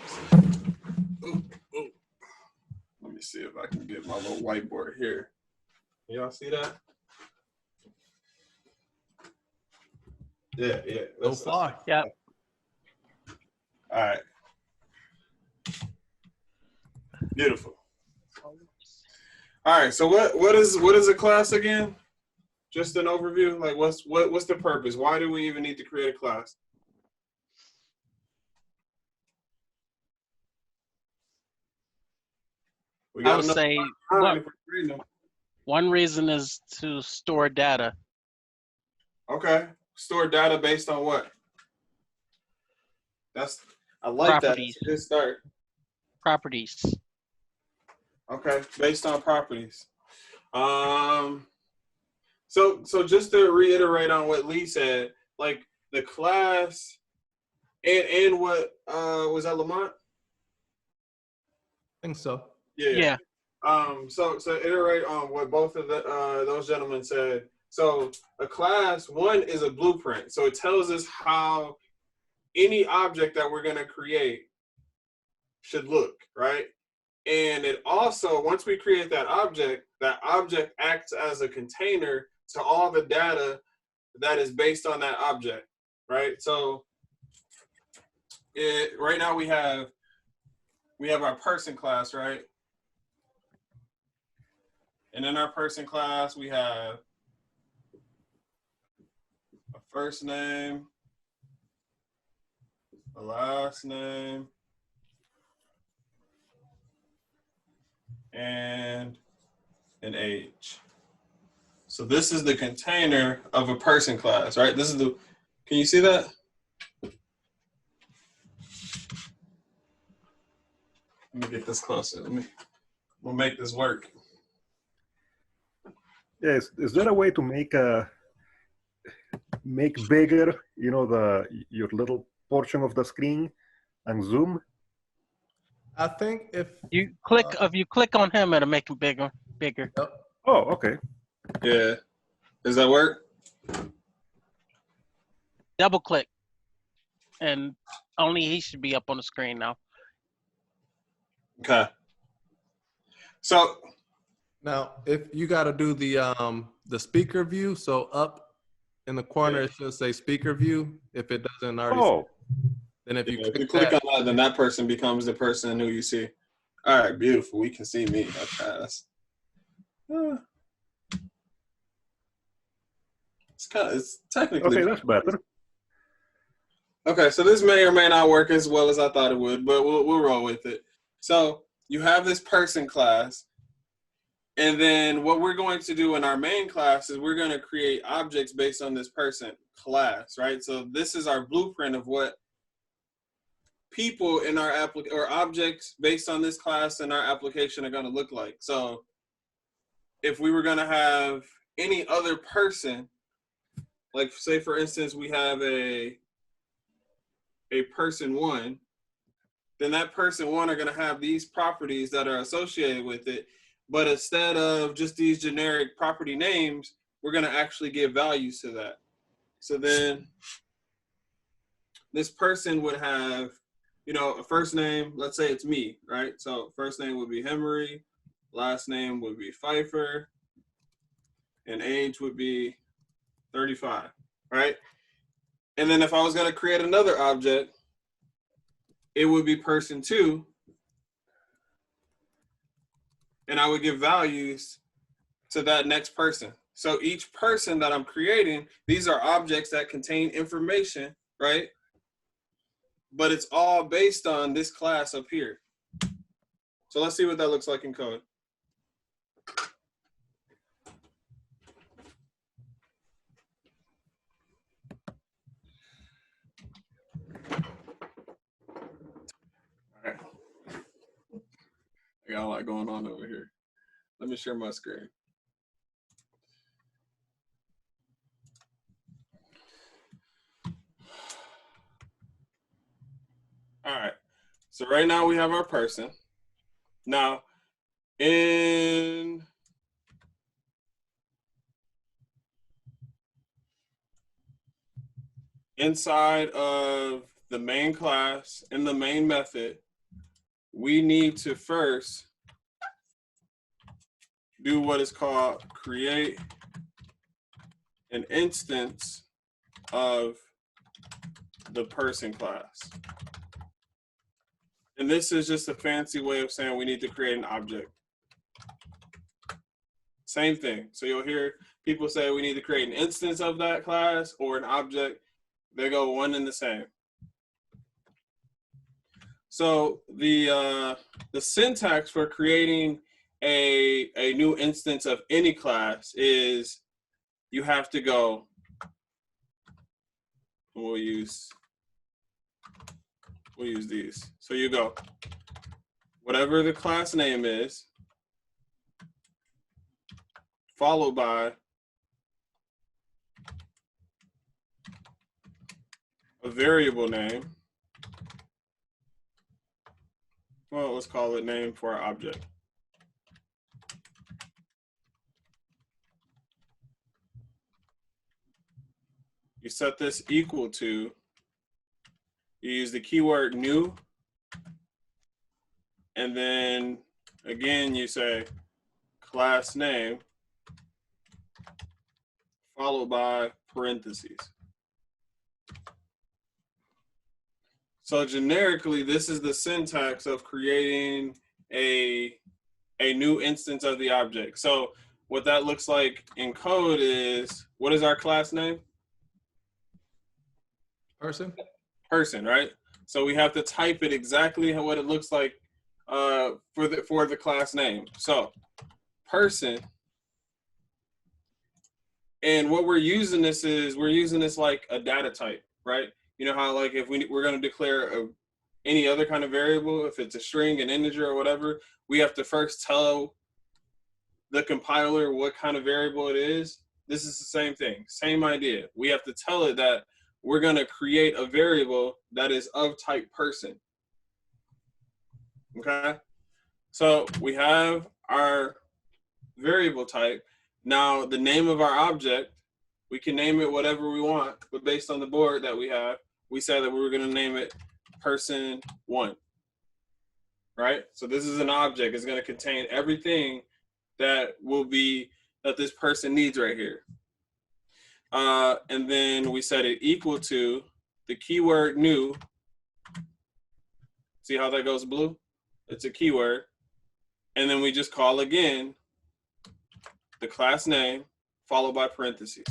Ooh. Let me see if I can get my little whiteboard here. Y'all see that? Yeah. So far. Yeah. All right. Beautiful. All right. So what is a class again? Just an overview. Like what's the purpose? Why do we even need to create a class? We I would enough say time if we're creating them. one reason is to store data. Okay. Store data based on what? I like that. That's a good start. Properties. Okay, based on properties. So just to reiterate on what Lee said, like the class and what was that Lamont? I think so. Yeah. So iterate on what both of those gentlemen said. So a class, one is a blueprint. So it tells us how any object that we're gonna create should look, right? And it also, once we create that object acts as a container to all the data that is based on that object, right? So right now we have our person class, right? And in our person class, we have a first name, a last name, and an age. So this is the container of a person class, right? This is the, can you see that? Let me get this closer. We'll make this work. Yes, is there a way to make bigger, your little portion of the screen and zoom? I think if You click on him, it'll make him bigger. Oh, okay. Yeah. Does that work? Double click, and only he should be up on the screen now. Okay. So now if you got to do the speaker view, so up in the corner it should say speaker view. If it doesn't already, Oh, then if you click on that, then that person becomes the person who you see. All right, beautiful. We can see me. Okay, it's technically okay, that's better. Okay, so this may or may not work as well as I thought it would, but we'll roll with it. So you have this person class, and then what we're going to do in our main class is we're going to create objects based on this person class, right? So this is our blueprint of what people in our or objects based on this class in our application are going to look like. So if we were going to have any other person, like say for instance we have a person one, then that person one are going to have these properties that are associated with it. But instead of just these generic property names, we're going to actually give values to that. So then this person would have, a first name, let's say it's me, right? So first name would be Henry, last name would be Pfeiffer, and age would be 35, right? And then if I was going to create another object, it would be person two, and I would give values to that next person. So each person that I'm creating, these are objects that contain information, right? But it's all based on this class up here. So let's see what that looks like in code. All right. I got a lot going on over here. Let me share my screen. All right. So right now we have our person. Now, inside of the main class, in the main method, we need to first do what is called create an instance of the person class. And this is just a fancy way of saying we need to create an object. Same thing. So you'll hear people say we need to create an instance of that class or an object. They go one and the same. So the syntax for creating a new instance of any class is you have to go, we'll use these. So you go, whatever the class name is, followed by a variable name. Well, let's call it name for our object. You set this equal to, you use the keyword new, and then again you say class name followed by parentheses. So generically, this is the syntax of creating a new instance of the object. So what that looks like in code is, what is our class name? Person. Person, right? So we have to type it exactly what it looks like for the class name. So person, and what we're using this is, we're using this like a data type, right? You know how like if we're going to declare any other kind of variable, if it's a string, an integer, or whatever, we have to first tell the compiler what kind of variable it is. This is the same thing, same idea. We have to tell it that we're going to create a variable that is of type person. Okay? So we have our variable type. Now the name of our object, we can name it whatever we want, but based on the board that we have, we said that we were going to name it person1, right? So this is an object. It's going to contain everything that this person needs right here. And then we set it equal to the keyword new. See how that goes blue? It's a keyword. And then we just call again the class name followed by parentheses.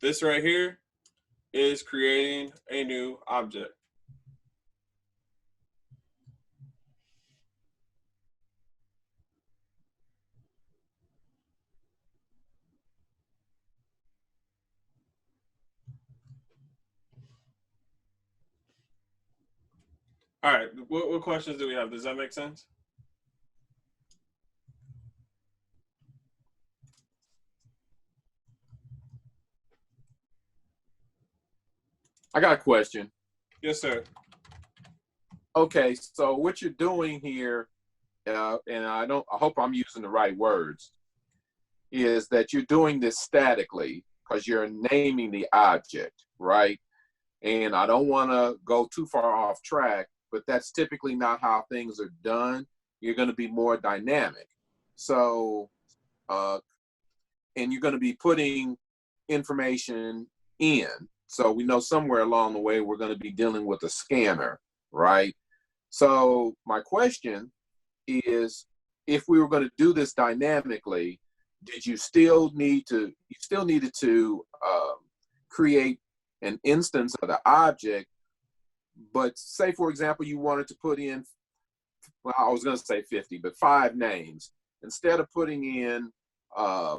This right here is creating a new object. All right, what questions do we have? Does that make sense? I got a question. Yes, sir. Okay, so what you're doing here, and I hope I'm using the right words, is that you're doing this statically because you're naming the object, right? And I don't want to go too far off track, but that's typically not how things are done. You're going to be more dynamic. So, and you're going to be putting information in. So we know somewhere along the way we're going to be dealing with a scanner, right? So my question is, if we were going to do this dynamically, did you still needed to create an instance of the object, but say, for example, you wanted to put in, well, I was going to say 50, but 5 names. Instead of putting in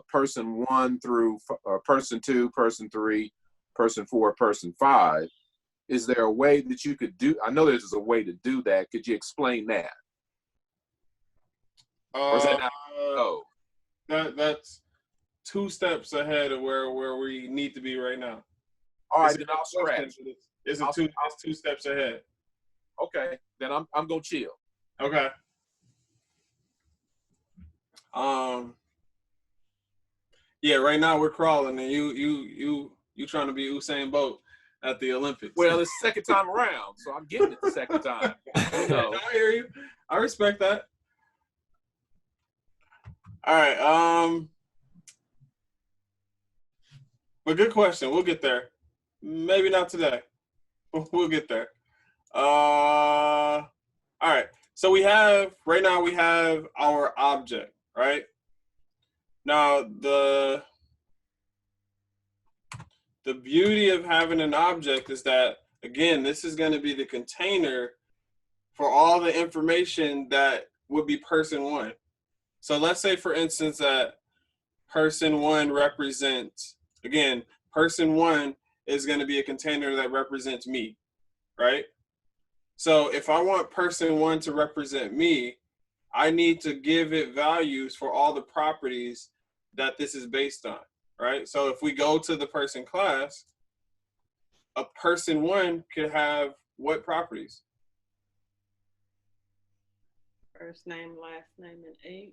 person 1 through person 2, person 3, person 4, person 5, is there a way that you could do, I know there's a way to do that. Could you explain that? Or is that not, that's 2 steps ahead of where we need to be right now. All right, then I'll scratch. It's 2 steps ahead. Okay, then I'm gonna chill. Okay. Yeah, right now we're crawling, and you trying to be Usain Bolt at the Olympics. Well, it's the second time around, so I'm getting it the second time. So. I hear you. I respect that. All right. But good question. We'll get there. Maybe not today. We'll get there. All right. So right now we have our object, right? Now the beauty of having an object is that, again, this is going to be the container for all the information that would be person one. So let's say, for instance, that person one represents, again, person one is going to be a container that represents me, right? So if I want person one to represent me, I need to give it values for all the properties that this is based on, right? So if we go to the person class, a person one could have what properties? First name, last name, and age.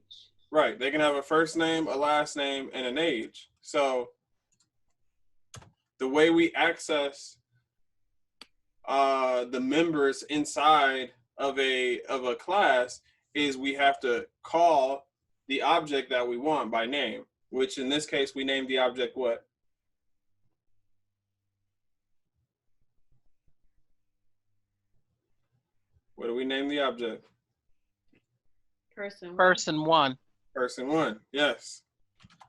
Right, they can have a first name, a last name, and an age. So the way we access the members inside of a class is we have to call the object that we want by name, which in this case we named the object what? What do we name the object? Person one. Person one. Person one, yes.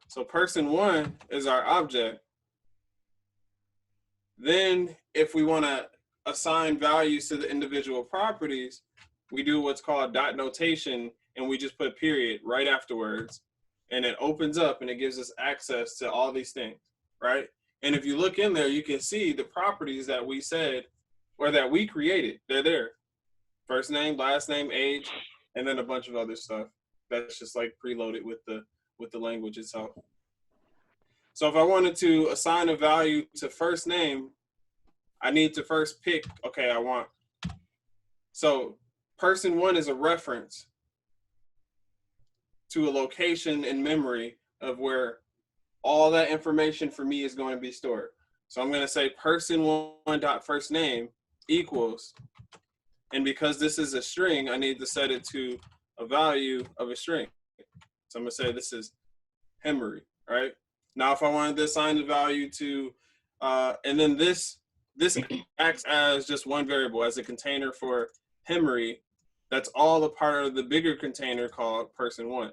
So person one is our object. Then if we want to assign values to the individual properties, we do what's called dot notation, and we just put a period right afterwards, and it opens up and it gives us access to all these things, right? And if you look in there, you can see the properties that we said or that we created. They're there. First name, last name, age, and then a bunch of other stuff that's just like preloaded with the language itself. So if I wanted to assign a value to first name, I need to first pick, okay, so person one is a reference to a location in memory of where all that information for me is going to be stored. So I'm going to say person one dot first name equals, and because this is a string, I need to set it to a value of a string. So I'm going to say this is Henry, right? Now, if I wanted to assign the value to, and then this acts as just one variable, as a container for Henry. That's all a part of the bigger container called person one.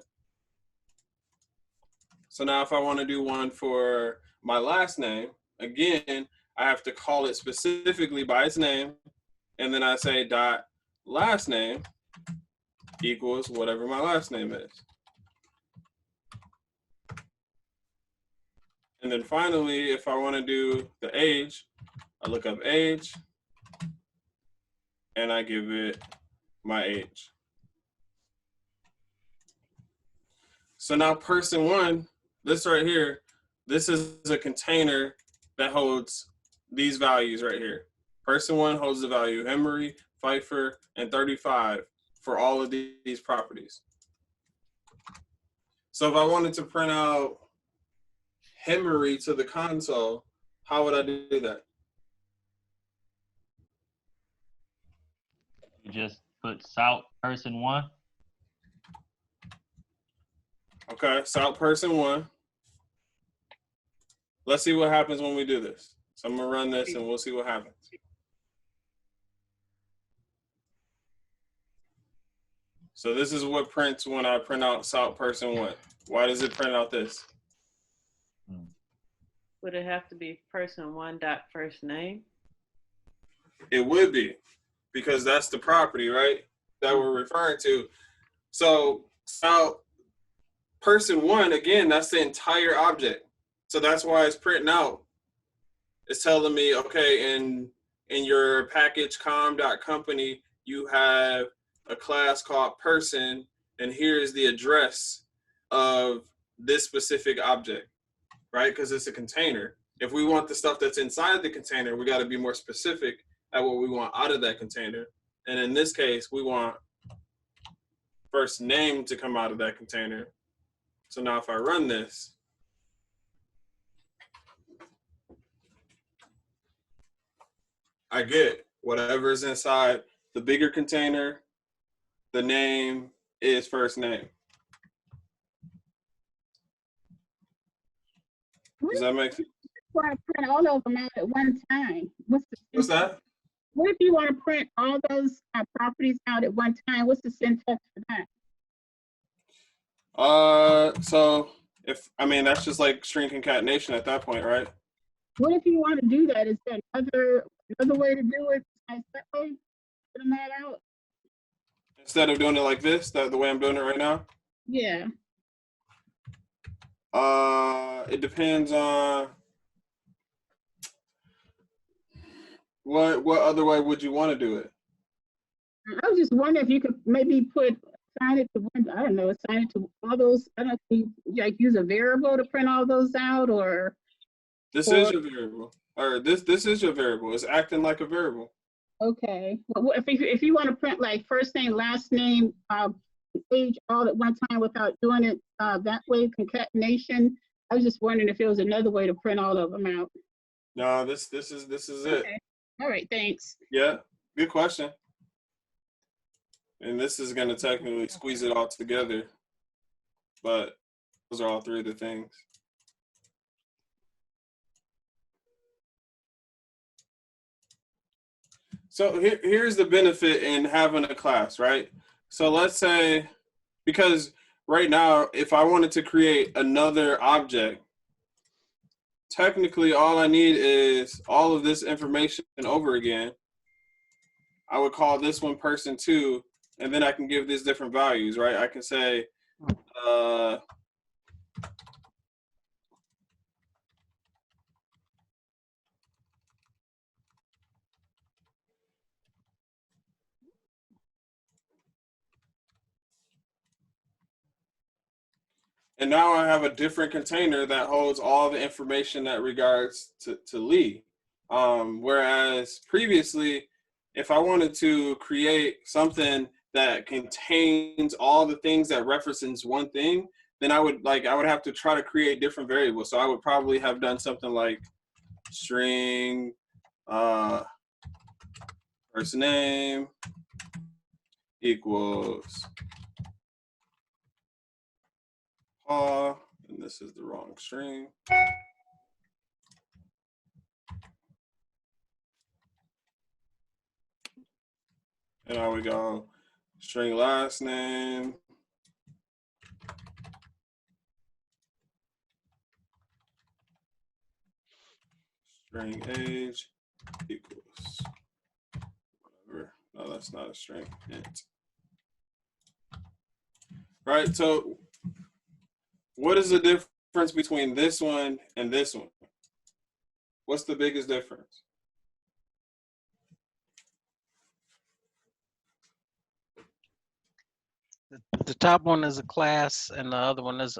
So now if I want to do one for my last name, again, I have to call it specifically by its name. And then I say dot last name equals whatever my last name is. And then finally, if I want to do the age, I look up age and I give it my age. So now person one, this right here, this is a container that holds these values right here. Person one holds the value Emery, Pfeiffer, and 35 for all of these properties. So if I wanted to print out Henry to the console, how would I do that? You just put South person one. Okay, South person one. Let's see what happens when we do this. So I'm gonna run this and we'll see what happens. So this is what prints when I print out South person one. Why does it print out this? Would it have to be person one dot first name? It would be, because that's the property, right, that we're referring to. So person one, again, that's the entire object. So that's why it's printing out. It's telling me, okay, in your package com.company, you have a class called person, and here's the address of this specific object, right? Because it's a container. If we want the stuff that's inside the container, we got to be more specific at what we want out of that container. And in this case, we want first name to come out of that container. So now if I run this, I get whatever's inside the bigger container, the name is first name. Does that make sense? want to print all of them out at one time? What's that? What if you want to print all those properties out at one time? What's the syntax for that? So that's just like string concatenation at that point, right? What if you want to do that? Is there another way to do it besides that way? Putting that out? Instead of doing it like this, the way I'm doing it right now? Yeah. It depends on what other way would you want to do it? I was just wondering if you could maybe assign it to one, I don't know, assign it to all those, I don't know, if you like use a variable to print all those out, or This is your variable. Or this is your variable. It's acting like a variable. okay. Well, if you want to print like first name, last name, age all at one time without doing it that way, concatenation, I was just wondering if there was another way to print all of them out. No, this is it. Okay. All right, thanks. Yeah, good question. And this is going to technically squeeze it all together, but those are all three of the things. So here's the benefit in having a class, right? So let's say, because right now, if I wanted to create another object, technically all I need is all of this information over again. I would call this one person 2, and then I can give these different values, right? I can say, and now I have a different container that holds all the information that regards to Lee. Whereas previously, if I wanted to create something that contains all the things that references one thing, then I would have to try to create different variables. So I would probably have done something like string first name equals Paul, and this is the wrong string. And now we go string last name string age equals whatever. No, that's not a string. Int. Right, so what is the difference between this one and this one? What's the biggest difference? The top one is a class, and the other one is.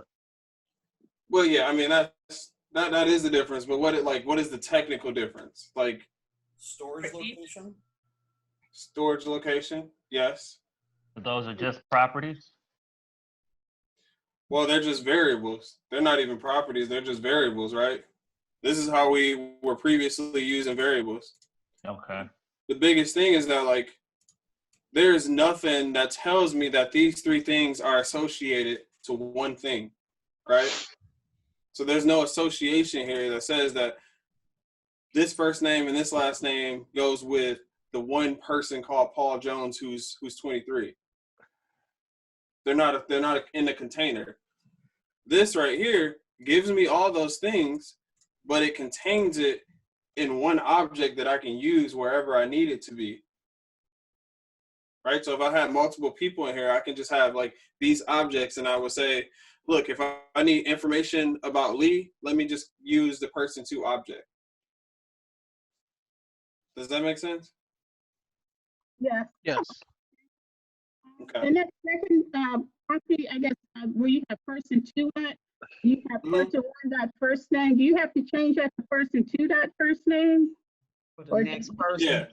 Well, yeah, I mean that is the difference. But what is the technical difference? Like storage location. Storage location, yes. But those are just properties. Well, they're just variables. They're not even properties. They're just variables, right? This is how we were previously using variables. Okay. The biggest thing is that there's nothing that tells me that these three things are associated to one thing, right? So there's no association here that says that this first name and this last name goes with the one person called Paul Jones who's 23. They're not in the container. This right here gives me all those things, but it contains it in one object that I can use wherever I need it to be. Right? So if I had multiple people in here, I can just have these objects, and I would say, look, if I need information about Lee, let me just use the person 2 object. Does that make sense? Yeah. Yes. Okay. And that second property, I guess, where you have person 2 at, you have person 1 dot first name. Do you have to change that to person 2 dot first name? For the next person.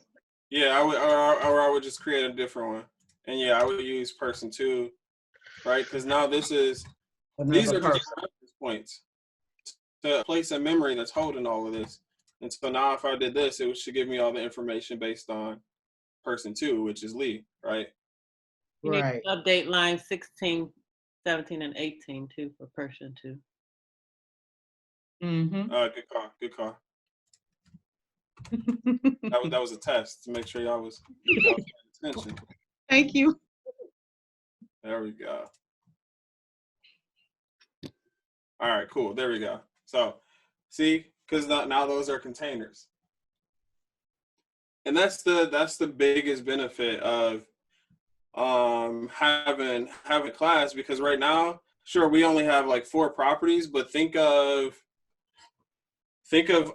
Yeah, I would, or I would just create a different one, and yeah, I would use person 2, right? Because now these are just reference points to a place in memory that's holding all of this. And so now if I did this, it should give me all the information based on person 2, which is Lee, right? You need to update lines 16, 17, and 18 too for person 2. Mm-hmm. Good call. Good call. That was a test to make sure y'all was paying attention. Thank you. There we go. All right, cool. There we go. So, see, because now those are containers, and that's the biggest benefit of having class, because right now, sure, we only have like 4 properties, but think of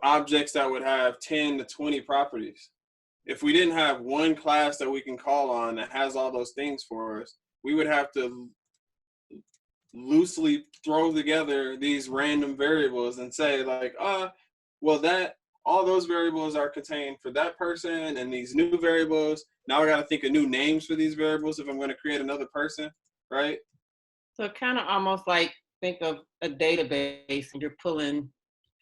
objects that would have 10 to 20 properties. If we didn't have one class that we can call on that has all those things for us, we would have to loosely throw together these random variables and say like, well, that all those variables are contained for that person, and these new variables, now I got to think of new names for these variables if I'm going to create another person, right? So kind of almost like think of a database and you're pulling,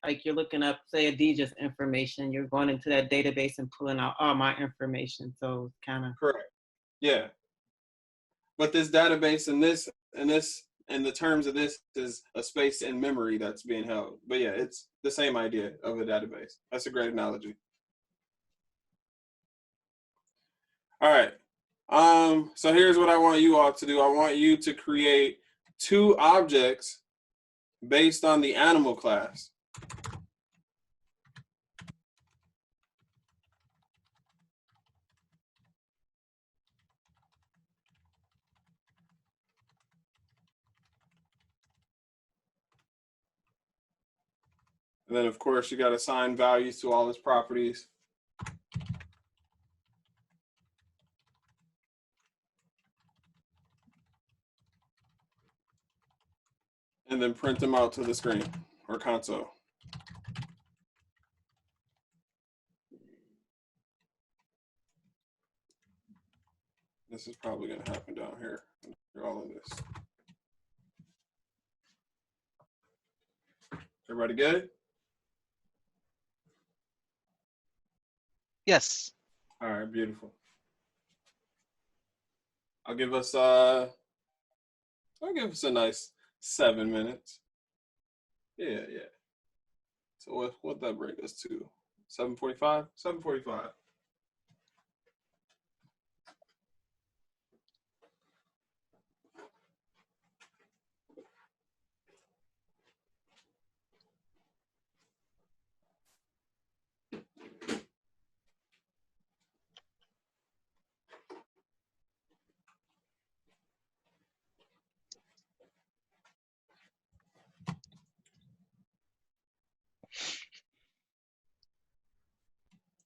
like you're looking up, say, Adidja's information, you're going into that database and pulling out all my information. So kind of. Correct. Yeah. But this database and the terms of this is a space in memory that's being held. But yeah, it's the same idea of a database. That's a great analogy. All right. So here's what I want you all to do. I want you to create 2 objects based on the animal class. And then, of course, you got to assign values to all its properties. And then print them out to the screen or console. This is probably going to happen down here after all of this. Everybody good? Yes. All right, beautiful. I'll give us a nice 7 minutes. Yeah. So what that bring us to? 7:45? 7:45.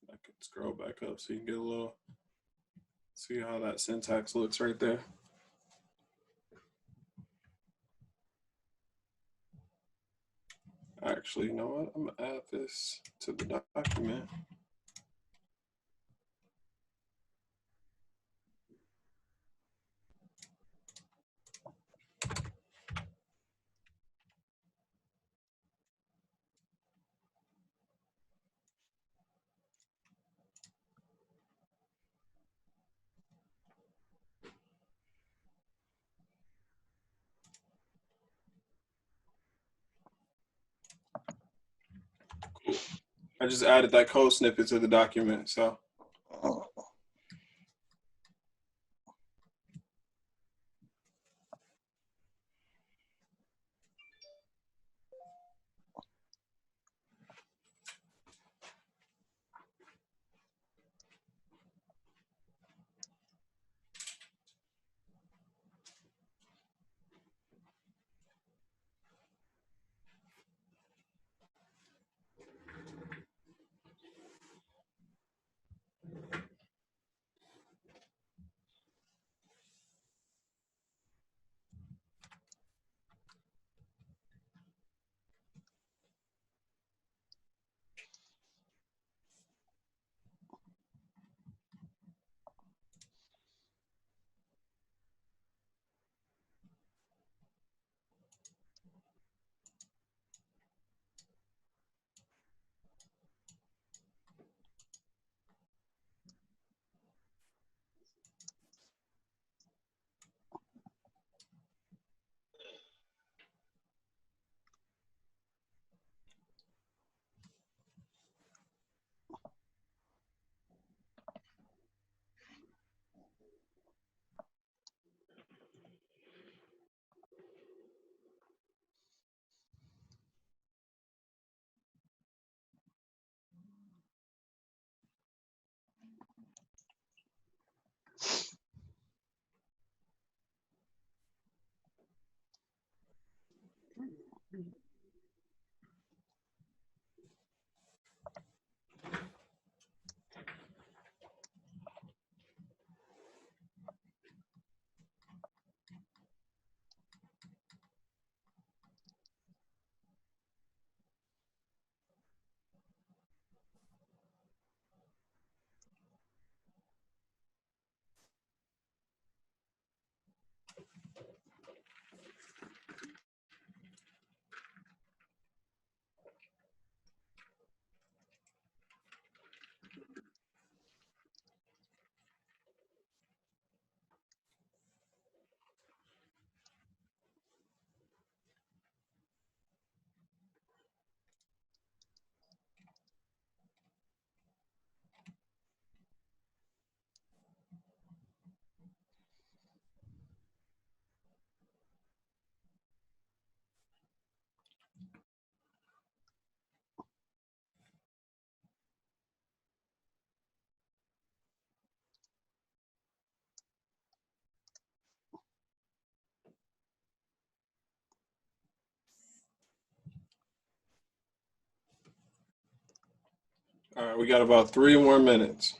I could scroll back up so you can get a little, see how that syntax looks right there. Actually, you know what? I'm gonna add this to the document. Cool. I just added that code snippet to the document, so. All right, we got about 3 more minutes.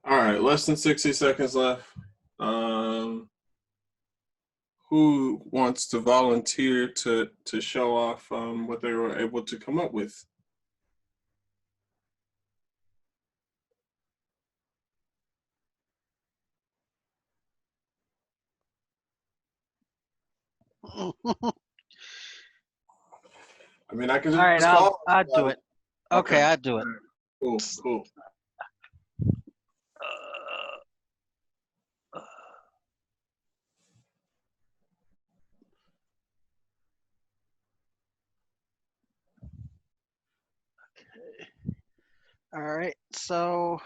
All right, less than 60 seconds left. Who wants to volunteer to show off what they were able to come up with? I mean, I can just All right, I'll do it. Okay, I'll do it. Cool, cool. All right, so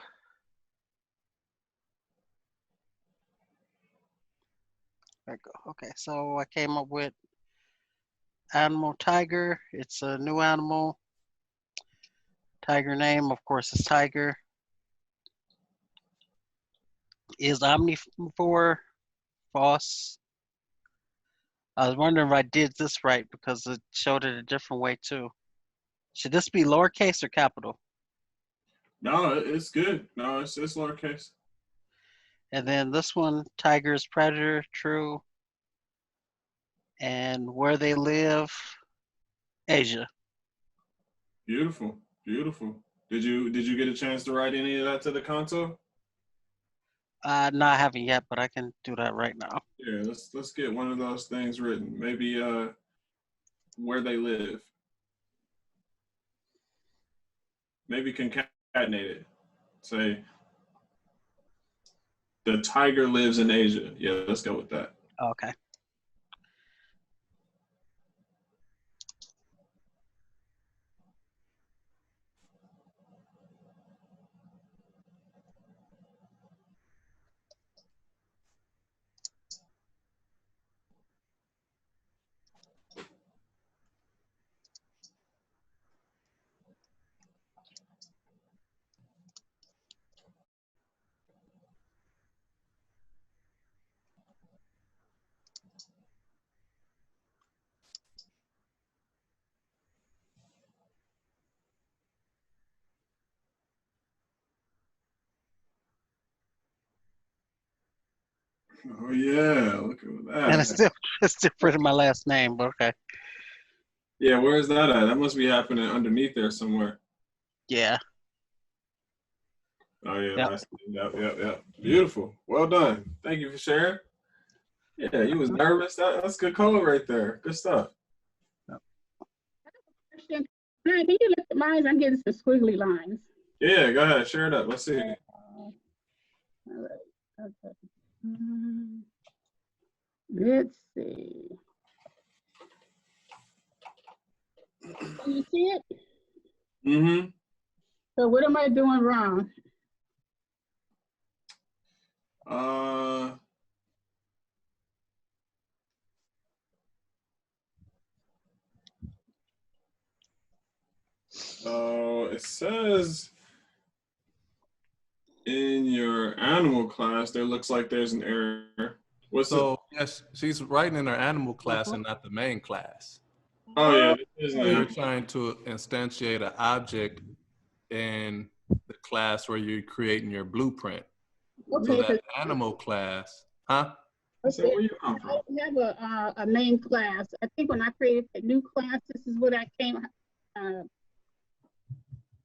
there we go. Okay, so I came up with animal tiger. It's a new animal. Tiger name, of course, is tiger. Is omnivore, false. I was wondering if I did this right because it showed it a different way too. Should this be lowercase or capital? No, it's good. No, it's lowercase. And then this one, tiger is predator, true. And where they live, Asia. Beautiful, beautiful. Did you get a chance to write any of that to the console? No, I haven't yet, but I can do that right now. Yeah, let's get one of those things written. Maybe where they live. Maybe concatenate it. Say the tiger lives in Asia. Yeah, let's go with that. Okay. Oh yeah, look at that. And it's different in my last name, but okay. Yeah, where is that at? That must be happening underneath there somewhere. Yeah. Oh yeah, Yep. last name. Yep. Beautiful. Well done. Thank you for sharing. Yeah, you was nervous. That's good color right there. Good stuff. Question. Hi, can you look at mine? I'm getting some squiggly lines. Yeah, go ahead. Share it up. Let's see. All right. Okay. Let's see. Can you see it? Mm-hmm. So what am I doing wrong? So it says in your animal class, there looks like there's an error. What's So yes, she's writing in her animal class and not the main class. Oh yeah, this is So you're an trying to instantiate an object in the class where you're creating your blueprint. So Okay, that animal class, huh? So where you come from? I have a main class. I think when I created a new class, this is what I came.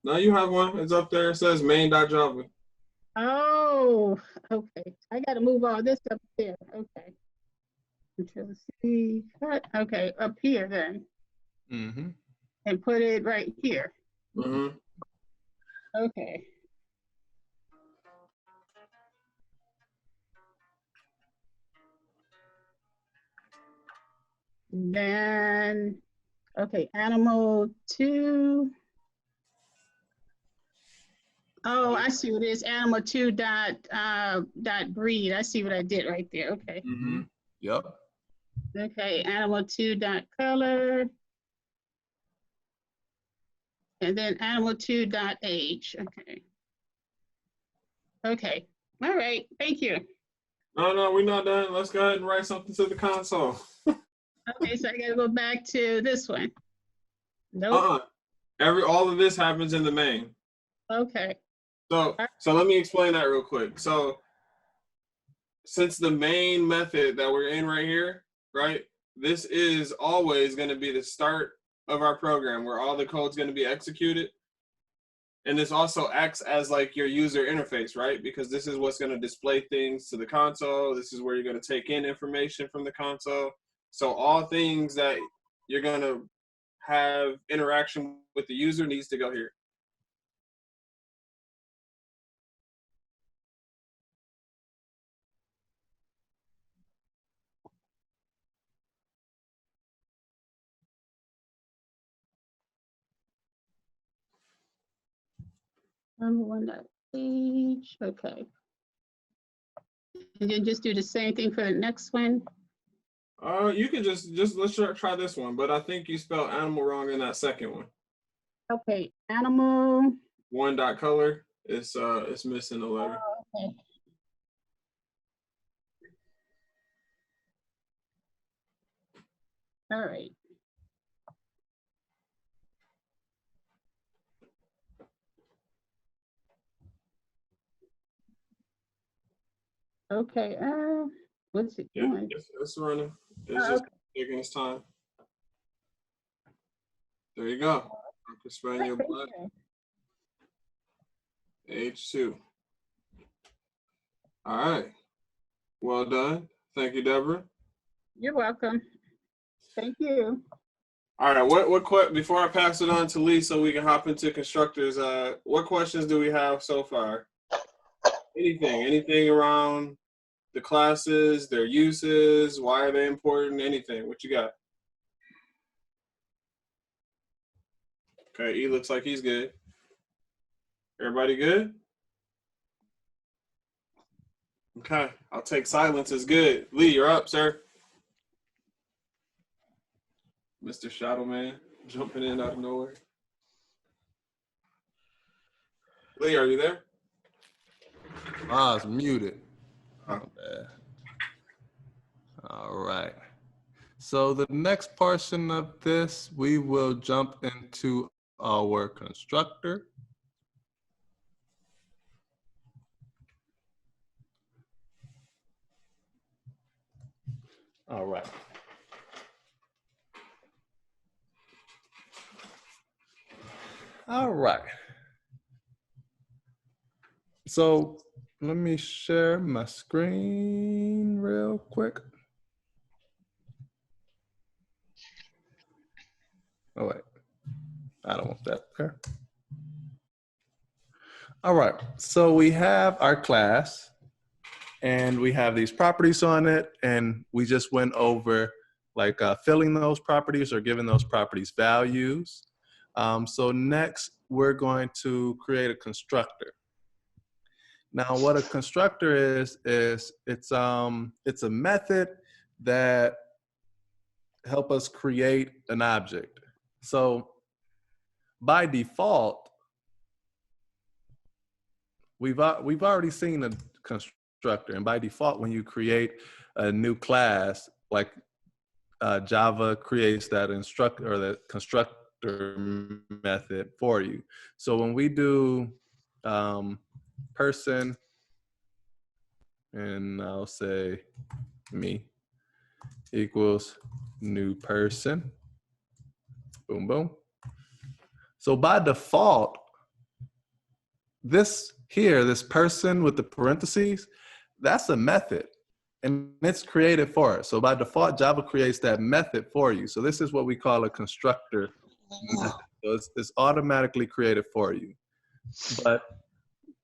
No, you have one. It's up there. It says main.java. Oh, okay. I got to move all this up there. Okay. Control C. Cut. Okay, up here then, Mm-hmm. and put it right here. Mm-hmm. Okay. Then, okay, animal 2. Oh, I see what it is. Animal 2 dot breed. I see what I did right there. Okay. Mm-hmm. Yep. Okay, animal 2 dot color. And then animal 2 dot age. Okay. Okay. All right. Thank you. No, we're not done. Let's go ahead and write something to the console. Okay, so I gotta go back to this one. Nope. All of this happens in the main. Okay. So let me explain that real quick. So since the main method that we're in right here, right? This is always going to be the start of our program where all the code's going to be executed. And this also acts as like your user interface, right? Because this is what's going to display things to the console. This is where you're going to take in information from the console. So all things that you're going to have interaction with the user needs to go here. Number 1 dot age. Okay. And then just do the same thing for the next one. You can just let's try this one, but I think you spelled animal wrong in that second one. Okay, animal. 1 dot color. It's missing a letter. Okay. All right. Okay. What is it doing? It's running. It's just taking its time. There you go. Uncle Spaniel Black. H2. All right. Well done. Thank you, Deborah. You're welcome. Thank you. All right. Before I pass it on to Lee so we can hop into constructors, what questions do we have so far? Anything around the classes, their uses, why are they important, anything? What you got? Okay, E looks like he's good. Everybody good? Okay, I'll take silence as good. Lee, you're up, sir. Mr. Shadow Man jumping in out of nowhere. Lee, are you there? Ah, it's muted. Oh, bad. All right. So the next portion of this, we will jump into our constructor. All right. All right. So let me share my screen real quick. Oh, wait. I don't want that there. All right. So we have our class. and we have these properties on it, and we just went over like filling those properties or giving those properties values. So next, we're going to create a constructor. Now, what a constructor is it's a method that help us create an object. So by default, we've already seen a constructor, and by default, when you create a new class, like Java creates that instructor or that constructor method for you. So when we do person, and I'll say me equals new person, boom, boom. So by default, this person with the parentheses, that's a method, and it's created for us. So by default, Java creates that method for you. So this is what we call a constructor method. So it's automatically created for you. But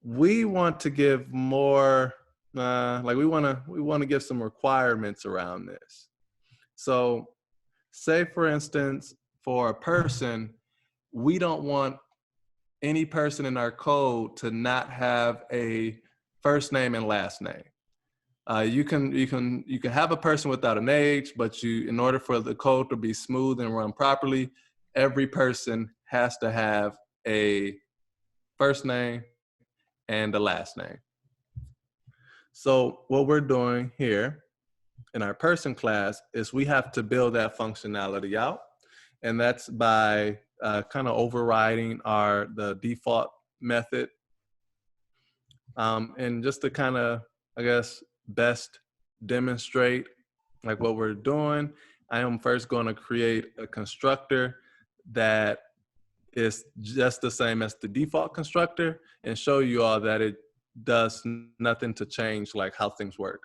we want to give more, like we want to give some requirements around this. So say, for instance, for a person, we don't want any person in our code to not have a first name and last name. You can have a person without an age, but in order for the code to be smooth and run properly, every person has to have a first name and a last name. So what we're doing here in our person class is we have to build that functionality out, and that's by kind of overriding the default method. And just to kind of, I guess, best demonstrate like what we're doing, I am first going to create a constructor that is just the same as the default constructor and show you all that it does nothing to change like how things work.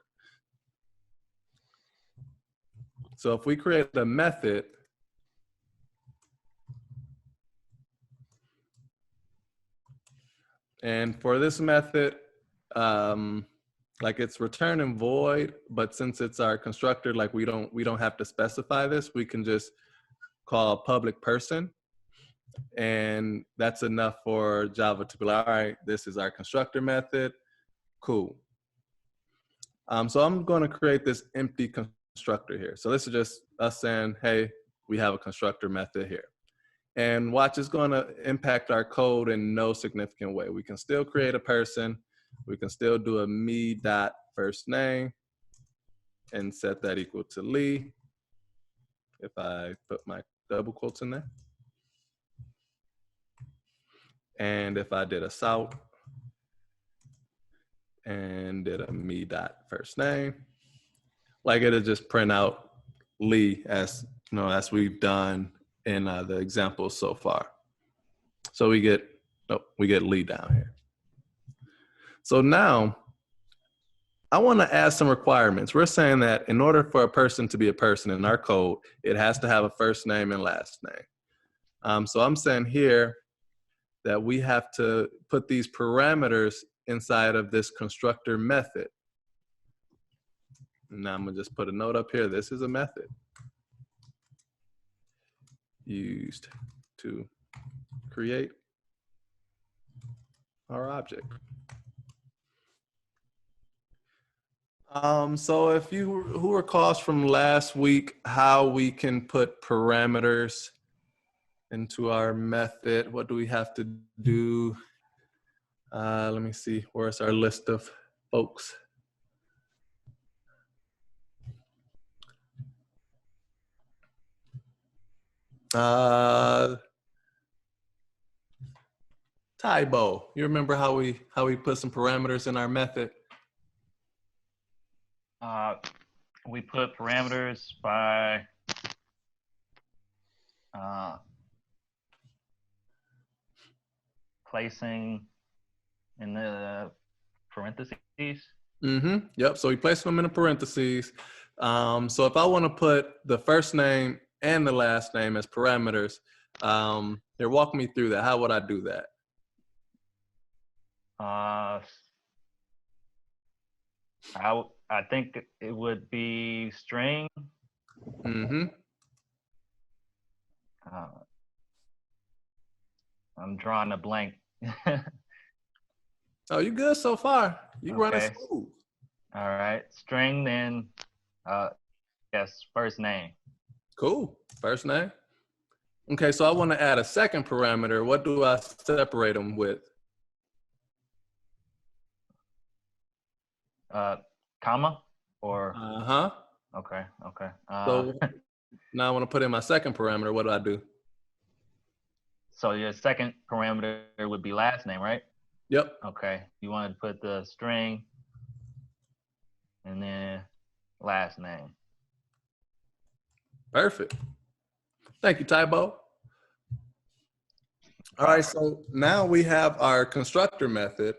So if we create a method, and for this method, like it's return and void, but since it's our constructor, like we don't have to specify this. We can just call public person, and that's enough for Java to be like, all right, this is our constructor method. Cool. So I'm going to create this empty constructor here. So this is just us saying, hey, we have a constructor method here. And watch, is going to impact our code in no significant way. We can still create a person. We can still do a me.firstname and set that equal to Lee. If I put my double quotes in there. And if I did a salt and did a me.firstname, like it'll just print out Lee as we've done in the examples so far. So we get Lee down here. So now I want to add some requirements. We're saying that in order for a person to be a person in our code, it has to have a first name and last name. So I'm saying here that we have to put these parameters inside of this constructor method. Now I'm gonna just put a note up here. This is a method used to create our object. So if who recalls from last week how we can put parameters into our method, what do we have to do? Let me see, where's our list of folks? Tybo, you remember how we put some parameters in our method? We put parameters by placing in the parentheses. Mm-hmm. Yep. So we place them in the parentheses. So if I want to put the first name and the last name as parameters, here, walk me through that. How would I do that? I think it would be string. Mm-hmm. I'm drawing a blank. Oh, you good so far. You running Okay. smooth. All right. String, then, yes, first name. Cool. First name. Okay, so I want to add a second parameter. What do I separate them with? Comma or? Uh-huh. Okay. So now I want to put in my second parameter. What do I do? So your second parameter would be last name, right? Yep. Okay. You want to put the string and then last name. Perfect. Thank you, Tybo. All right, so now we have our constructor method,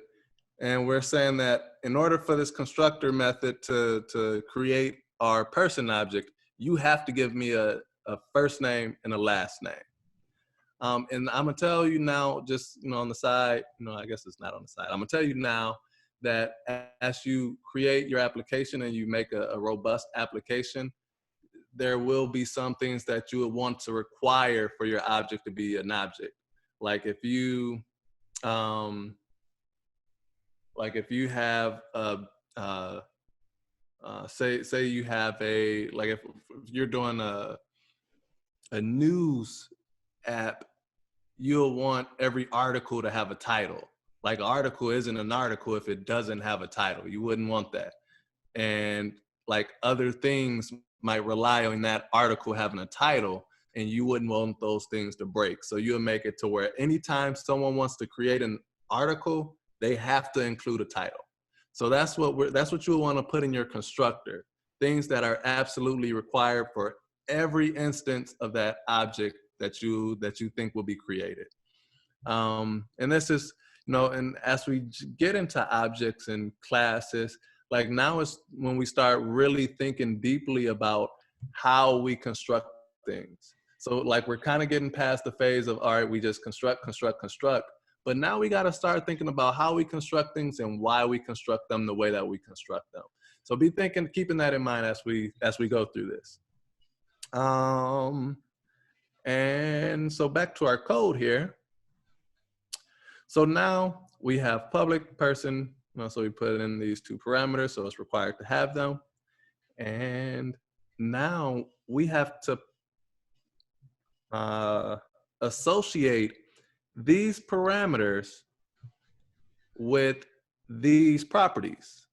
and we're saying that in order for this constructor method to create our person object, you have to give me a first name and a last name. And I'm gonna tell you now, just on the side, I guess it's not on the side. I'm gonna tell you now that as you create your application and you make a robust application, there will be some things that you would want to require for your object to be an object. Like if you have say you have if you're doing a news app, you'll want every article to have a title. Like an article isn't an article if it doesn't have a title. You wouldn't want that. And like other things might rely on that article having a title, and you wouldn't want those things to break. So you'll make it to where anytime someone wants to create an article, they have to include a title. So that's what you want to put in your constructor. Things that are absolutely required for every instance of that object that you think will be created. And this is, and as we get into objects and classes, like now is when we start really thinking deeply about how we construct things. So like we're kind of getting past the phase of, all right, we just construct, but now we got to start thinking about how we construct things and why we construct them the way that we construct them. So be keeping that in mind as we go through this. And so back to our code here. So now we have public person, so we put in these two parameters, so it's required to have them. And now we have to associate these parameters with these properties.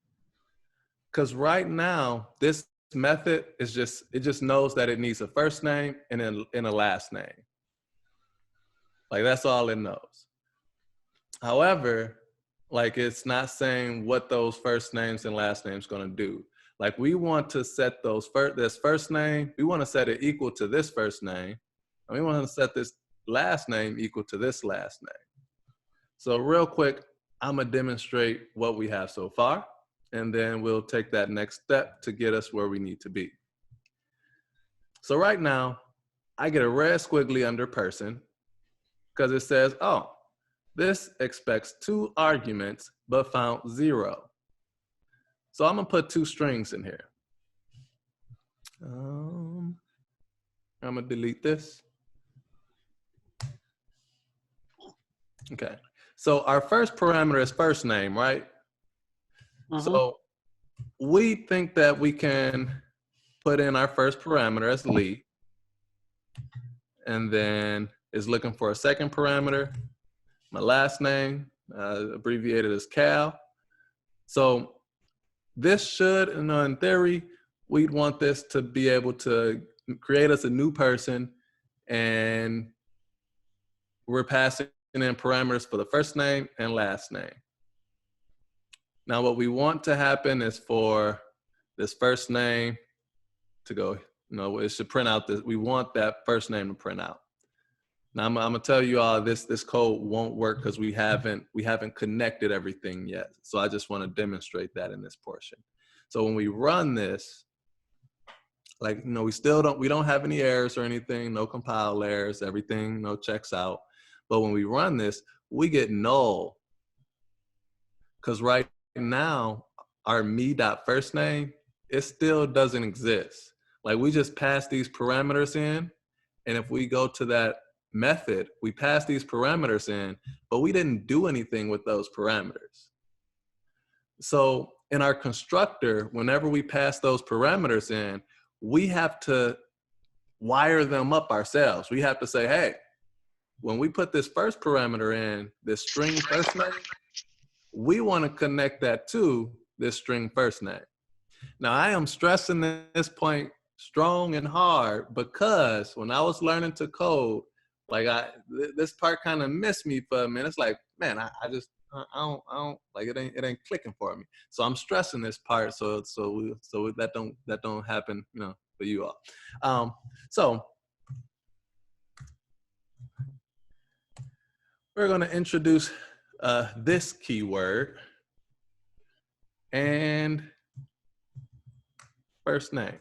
Because right now, this method is just knows that it needs a first name and a last name. Like that's all it knows. However, like it's not saying what those first names and last names going to do. Like we want to set this first name, we want to set it equal to this first name, and we want to set this last name equal to this last name. So real quick, I'm gonna demonstrate what we have so far, and then we'll take that next step to get us where we need to be. So right now, I get a red squiggly under person because it says, oh, this expects 2 arguments, but found 0. So I'm gonna put 2 strings in here. I'm gonna delete this. Okay, so our first parameter is first name, right? Mm-hmm. So we think that we can put in our first parameter as Lee, and then is looking for a second parameter, my last name, abbreviated as Cal. So this should, in theory, we'd want this to be able to create us a new person, and we're passing in parameters for the first name and last name. Now what we want to happen is for this first name to go, it should print out this, we want that first name to print out. Now I'm gonna tell you all this code won't work because we haven't connected everything yet. So I just want to demonstrate that in this portion. So when we run this, like, we don't have any errors or anything, no compile errors, everything, checks out. But when we run this, we get null. Because right now, our me.firstname, it still doesn't exist. Like we just pass these parameters in, and if we go to that method, we pass these parameters in, but we didn't do anything with those parameters. So in our constructor, whenever we pass those parameters in, we have to wire them up ourselves. We have to say, hey, when we put this first parameter in, this string first name, we want to connect that to this string first name. Now I am stressing this point strong and hard because when I was learning to code, like this part kind of missed me for a minute. It's like, man, I don't like it ain't clicking for me. So I'm stressing this part so that don't happen, you know, for you all. So we're going to introduce this keyword and first name.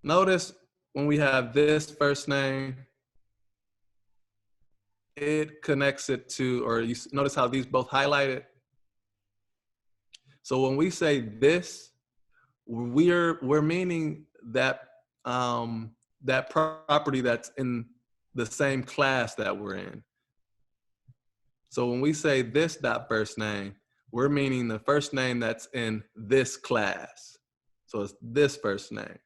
Notice when we have this first name, it connects it to, or you notice how these both highlighted. So when we say this, we're meaning that that property that's in the same class that we're in. So when we say this dot first name, we're meaning the first name that's in this class. So it's this first name.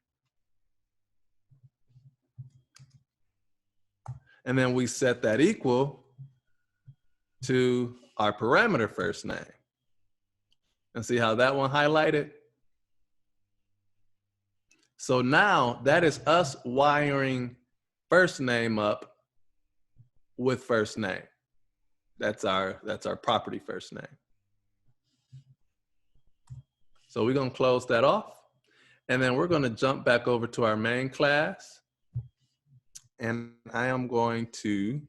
And then we set that equal to our parameter first name. And see how that one highlighted? So now that is us wiring first name up with first name. That's our property first name. So we're gonna close that off. And then we're gonna jump back over to our main class. And I am going to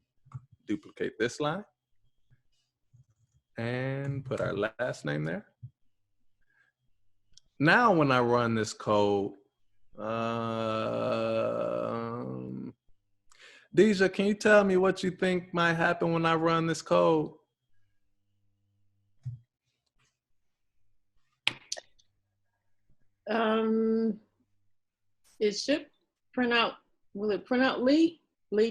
duplicate this line and put our last name there. Now when I run this code, Deja, can you tell me what you think might happen when I run this code? It should print out. Will it print out Lee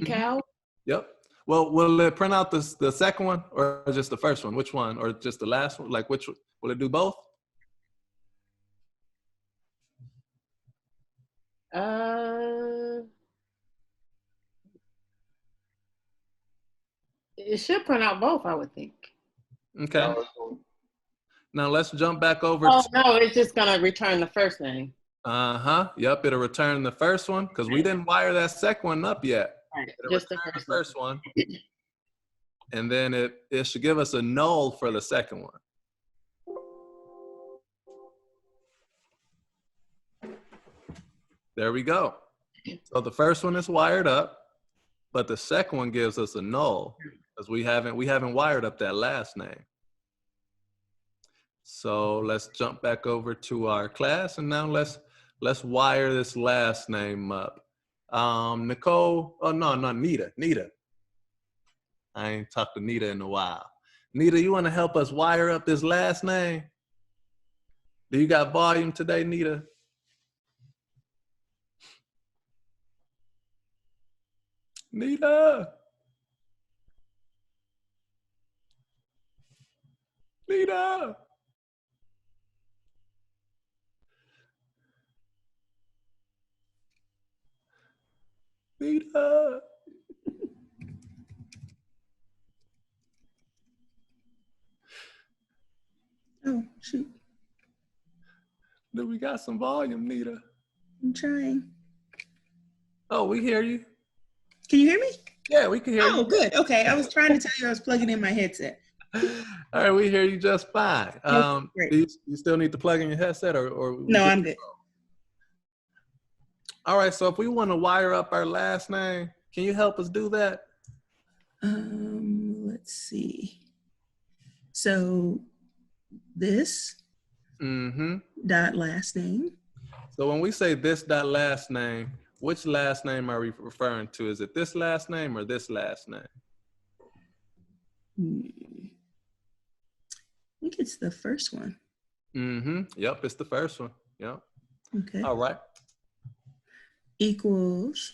cow? Yep. Well, will it print out the second one or just the first one? Which one? Or just the last one? Like which, will it do both? It should print out both, I would think. Okay. Now let's jump back over. Oh, no, it's just gonna return the first name. Uh-huh. Yep, it'll return the first one because we didn't wire that second one up yet. Right, It'll just the return first one. And then it should give us a null for the second one. There we go. So the first one is wired up, but the second one gives us a null because we haven't wired up that last name. So let's jump back over to our class and now let's wire this last name up. Nicole, oh no, Nita. I ain't talked to Nita in a while. Nita, you want to help us wire up this last name? Do you got volume today, Nita? Nita. Nita. Nita. Oh, shoot. Do we got some volume, Nita? I'm trying. Oh, we hear you. Can you hear me? Yeah, we can hear you. Oh, good. Okay. I was trying to tell you I was plugging in my headset. All right, we hear you just fine. Great. Do you still need to plug in your headset or No, I'm good. All right, so if we want to wire up our last name, can you help us do that? Let's see. So this dot last name. So when we say this dot last name, which last name are we referring to? Is it this last name or this last name? think it's the first one. Yep, it's the first one. Yep. Okay. All right. Equals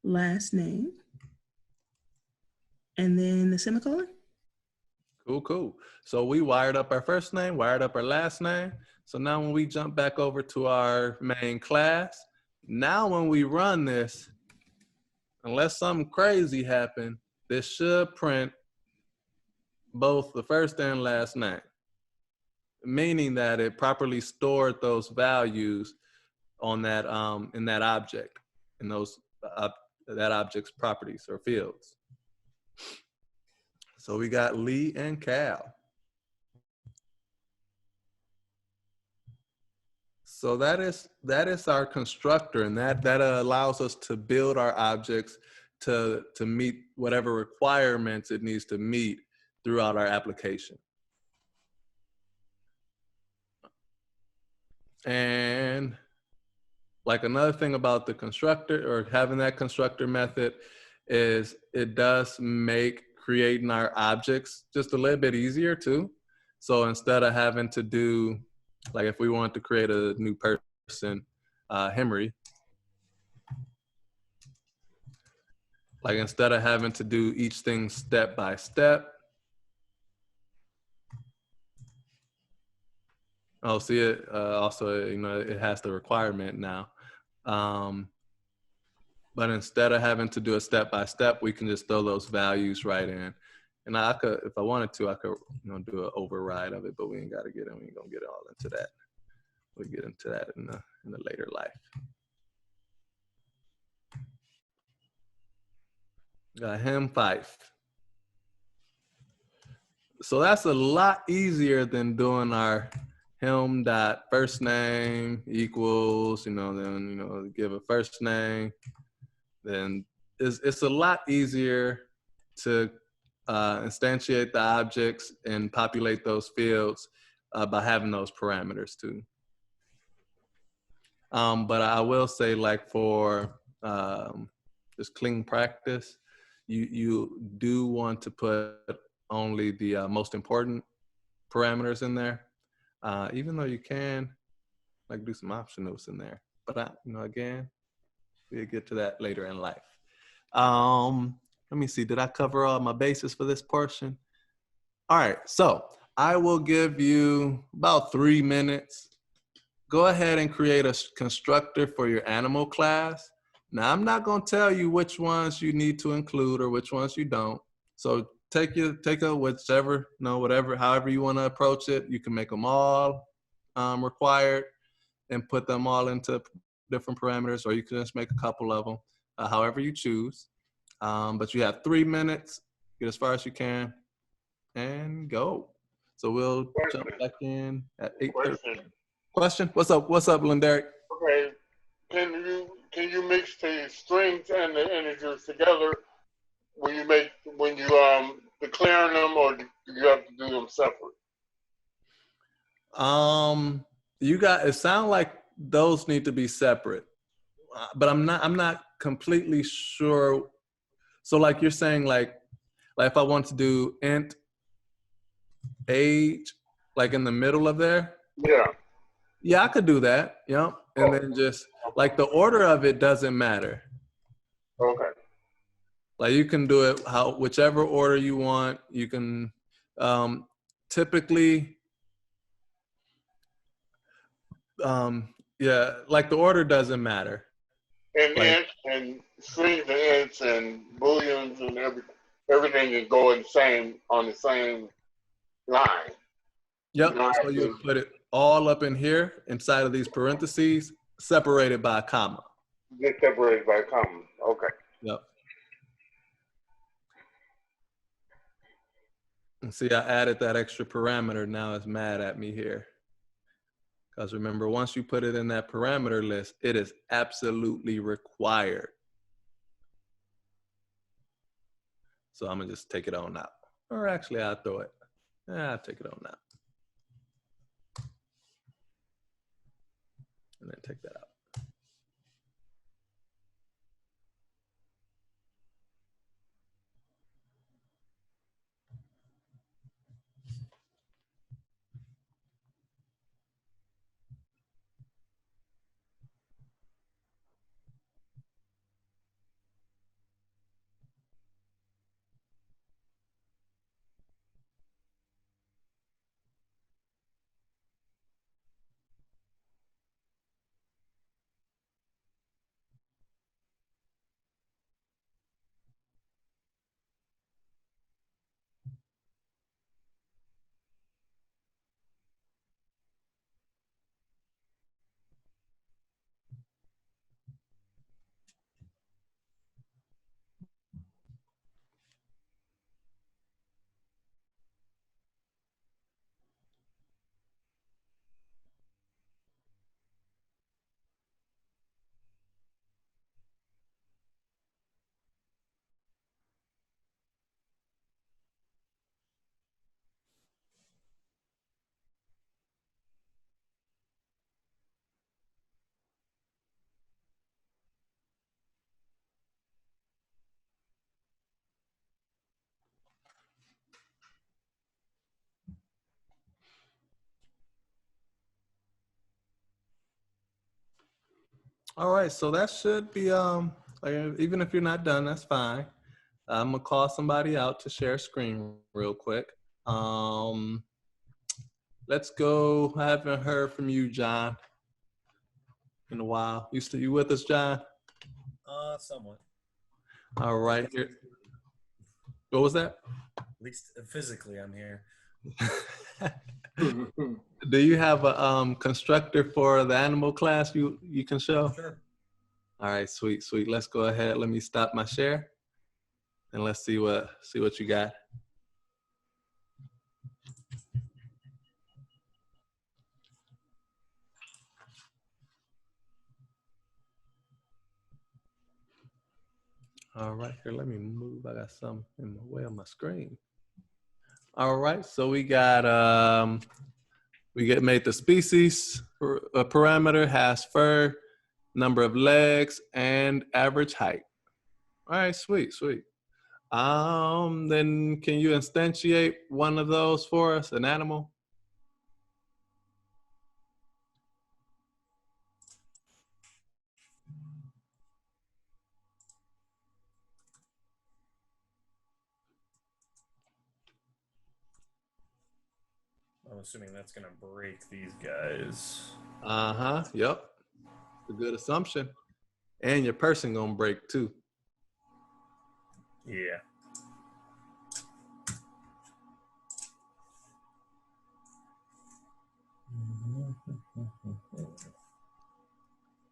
last name. And then the semicolon. Cool, cool. So we wired up our first name, wired up our last name. So now when we jump back over to our main class, now when we run this, unless something crazy happened, this should print both the first and last name, meaning that it properly stored those values on that in that object, in those that object's properties or fields. So we got Lee and Cal. So that is our constructor, and that allows us to build our objects to meet whatever requirements it needs to meet throughout our application. And like another thing about the constructor or having that constructor method is it does make creating our objects just a little bit easier too. So instead of having to do, like if we want to create a new person, Henry, like instead of having to do each thing step by step. Oh, see it also, you know, it has the requirement now. But instead of having to do a step by step, we can just throw those values right in. And I could, if I wanted to, I could, you know, do an override of it, but we ain't got to get in. We ain't gonna get all into that. We'll get into that in the later life. Got him Fife. So that's a lot easier than doing our him dot first name equals, you know, then, you know, give a first name. Then it's a lot easier to instantiate the objects and populate those fields by having those parameters too. But I will say, like for just clean practice, you do want to put only the most important parameters in there, even though you can like do some optionals in there. But you know, again, we'll get to that later in life. Let me see, did I cover all my bases for this portion? All right, so I will give you about 3 minutes. Go ahead and create a constructor for your animal class. Now, I'm not gonna tell you which ones you need to include or which ones you don't. So take a whichever, you know, whatever, however you wanna approach it. You can make them all required and put them all into different parameters, or you can just make a couple of them, however you choose. But you have 3 minutes, get as far as you can, and go. So we'll jump back in at 8:30. Question? What's up, Linderic? Okay, can you mix the strings and the integers together when you declaring them, or do you have to do them separate? It sound like those need to be separate, but I'm not completely sure. So like you're saying, like if I want to do int age, like in the middle of there. Yeah, I could do that. Yeah, and then just like the order of it doesn't matter. Okay. Like you can do it whichever order you want. You can typically, yeah, like the order doesn't matter. And like, ints and strings and ints and booleans and everything can go on the same line. Yep. So you put it all up in here inside of these parentheses, separated by a comma. Get separated by a comma. Okay. Yep. And see, I added that extra parameter. Now it's mad at me here. Because remember, once you put it in that parameter list, it is absolutely required. So I'm gonna just take it on out. Or actually, I'll throw it. I'll take it on out. And then take that out. All right, so that should be like, even if you're not done, that's fine. I'm gonna call somebody out to share screen real quick. Let's go. I haven't heard from you, John, in a while. You with us, John? Somewhat. All right. Here. What was that? At least physically, I'm here. Do you have a constructor for the animal class you can show? Sure. All right, sweet. Let's go ahead. Let me stop my share, and let's see what you got. All right, here, let me move. I got some in the way of my screen. All right, so we got made the species parameter has fur, number of legs, and average height. All right, sweet. Then can you instantiate one of those for us, an animal? I'm assuming that's gonna break these guys. Yep. A good assumption. And your person gonna break too. Yeah.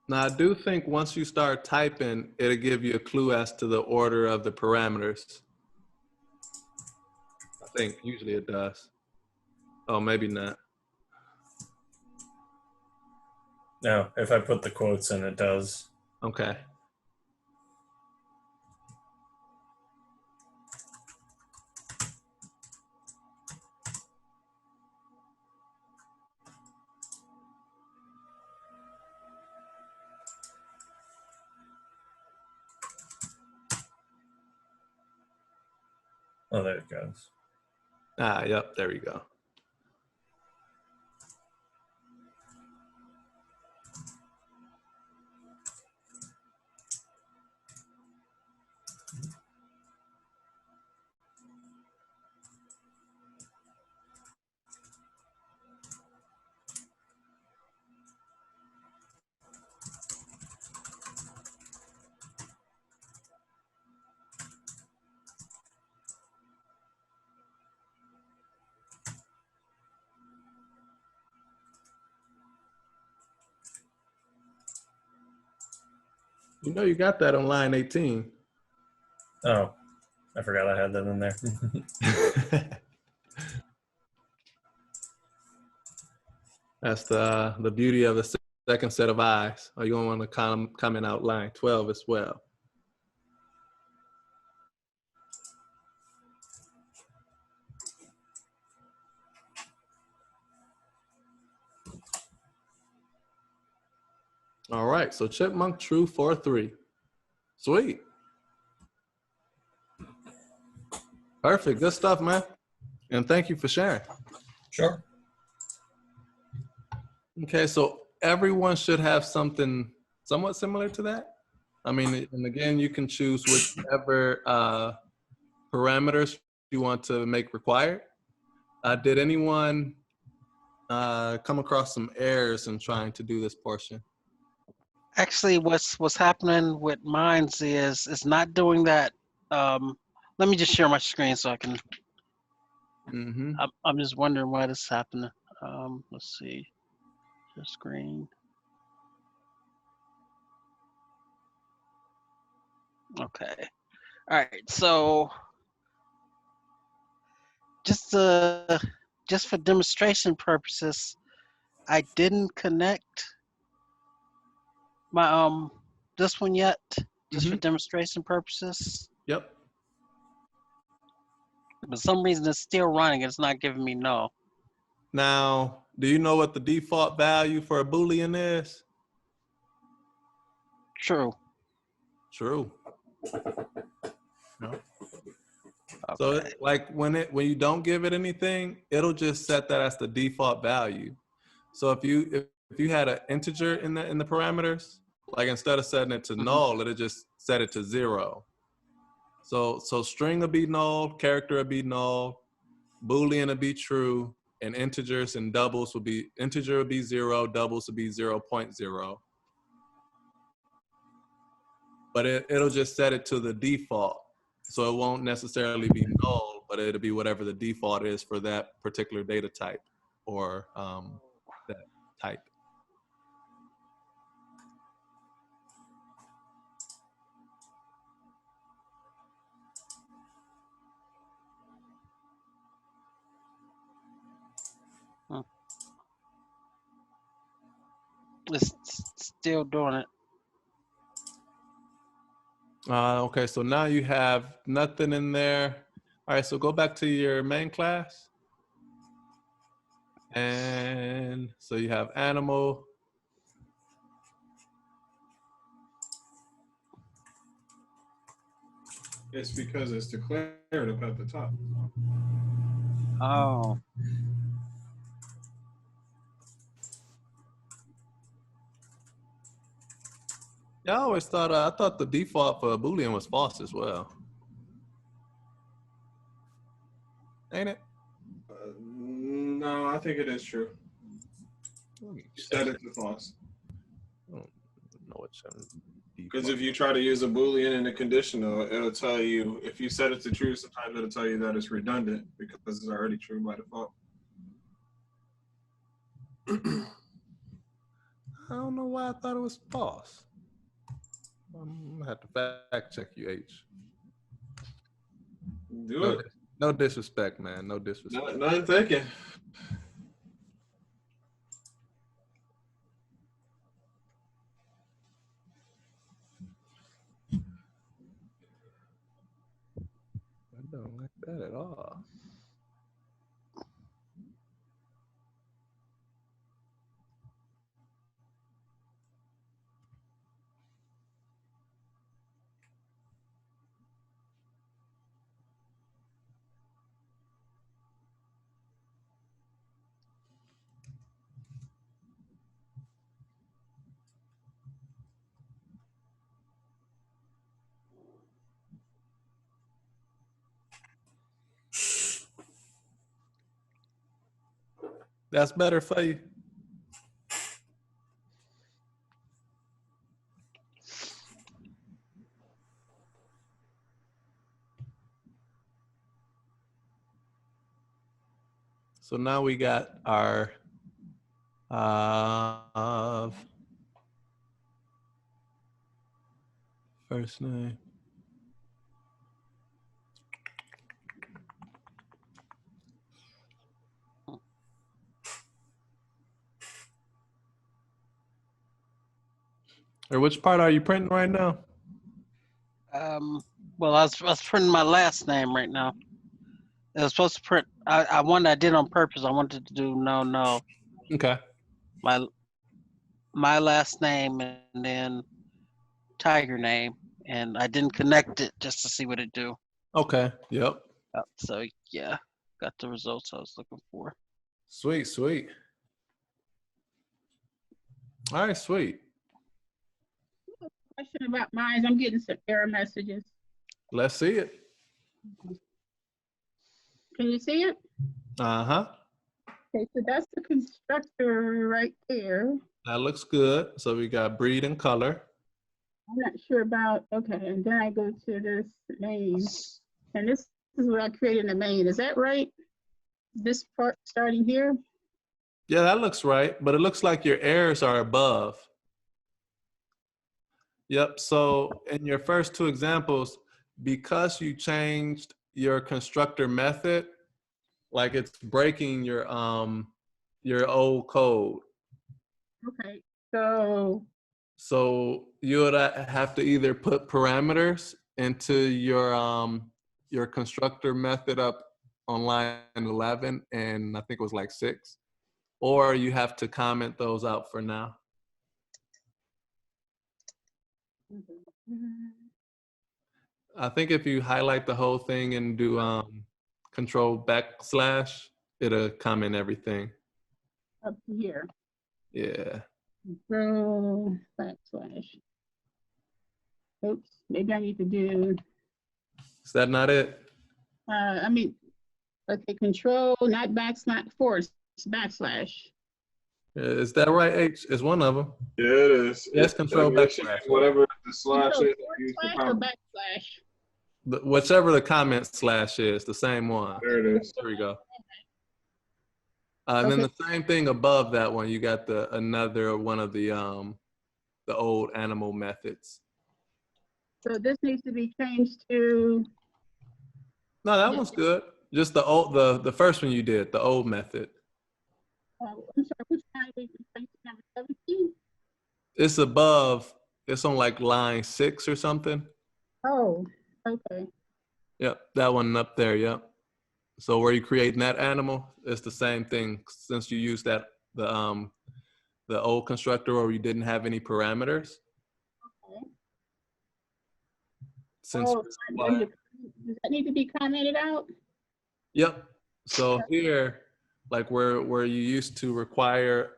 Now I do think once you start typing, it'll give you a clue as to the order of the parameters. I think usually it does. Oh, maybe not. No, if I put the quotes in, it does. Okay. Oh, there it goes. Yep, there we go. You know you got that on line 18. Oh, I forgot I had that in there. That's the beauty of the second set of eyes. Or you don't want to comment out line 12 as well. All right, so chipmunk true 4-3. Sweet. Perfect, good stuff, man. And thank you for sharing. Sure. Okay, so everyone should have something somewhat similar to that. I mean, and again, you can choose whichever parameters you want to make required. Did anyone come across some errors in trying to do this portion? Actually, what's happening with mines is it's not doing that. Let me just share my screen so I can. I'm just wondering why this is happening. Let's see, share screen. Okay. All right. So just for demonstration purposes, I didn't connect my this one yet, just for demonstration purposes. Yep. For some reason, it's still running. It's not giving me no. Now, do you know what the default value for a Boolean is? True. True. No. Okay. So like when you don't give it anything, it'll just set that as the default value. So if you had an integer in the parameters, Like instead of setting it to null, it'll just set it to 0. So string will be null, character will be null, Boolean will be true, and integers and doubles will be, integer will be 0, doubles will be 0.0. But it'll just set it to the default. So it won't necessarily be null, but it'll be whatever the default is for that particular data type or that type. It's still doing it. Okay, so now you have nothing in there. All right, so go back to your main class. And so you have animal. It's because it's declared up at the top. Oh. Yeah, I always thought, I thought the default for Boolean was false as well. Ain't it? No, I think it is true. You set it to false. I don't know what Because if you try to use a Boolean in a conditional, it'll tell you, if you set it to true, sometimes it'll tell you that it's redundant because it's already true by default. I don't know why I thought it was false. I'm gonna have to fact check you, H. Do it. No disrespect, man. No disrespect. Nothing thinking. I don't like that at all. That's better for you. So now we got our first name. Or which part are you printing right now? Well, I was printing my last name right now. It was supposed to print. I did on purpose. I wanted to do no. Okay. My last name and then tiger name, and I didn't connect it just to see what it do. Okay. Yep. So yeah, got the results I was looking for. Sweet, sweet. All right, sweet. Question about mine. I'm getting some error messages. Let's see it. Can you see it? Uh-huh. Okay, so that's the constructor right there. That looks good. So we got breed and color. I'm not sure about, okay, and then I go to this main, and this is what I created in the main. Is that right? This part starting here? Yeah, that looks right, but it looks like your errors are above. Yep, so in your first two examples, because you changed your constructor method, like it's breaking your old code. Okay, so you would have to either put parameters into your constructor method up on line 11, and I think it was like 6, or you have to comment those out for now. I think if you highlight the whole thing and do control \, it'll comment everything. Up here. Yeah. Control backslash. Oops, maybe I need to do, Is that not it? I mean, okay, control, not forward, it's backslash. Is that right, H? It's one of them. Yeah, it is. Yes, control It should be backslash. whatever the slash Control is. forward Use the slash or comment. backslash? Whichever the comment slash is, the same one. There it is. There we go. And then the same thing above that one, you got the another one of the old animal methods. So this needs to be changed to, No, that one's good. Just the first one you did, the old method. I'm sorry, which line we changed to number 17? It's above. It's on like line 6 or something. Oh, okay. Yep, that one up there. Yep. So where you creating that animal, it's the same thing. Since you used that the old constructor where you didn't have any parameters. Okay. Since Does that need to be commented out? Yep. So here, like where you used to require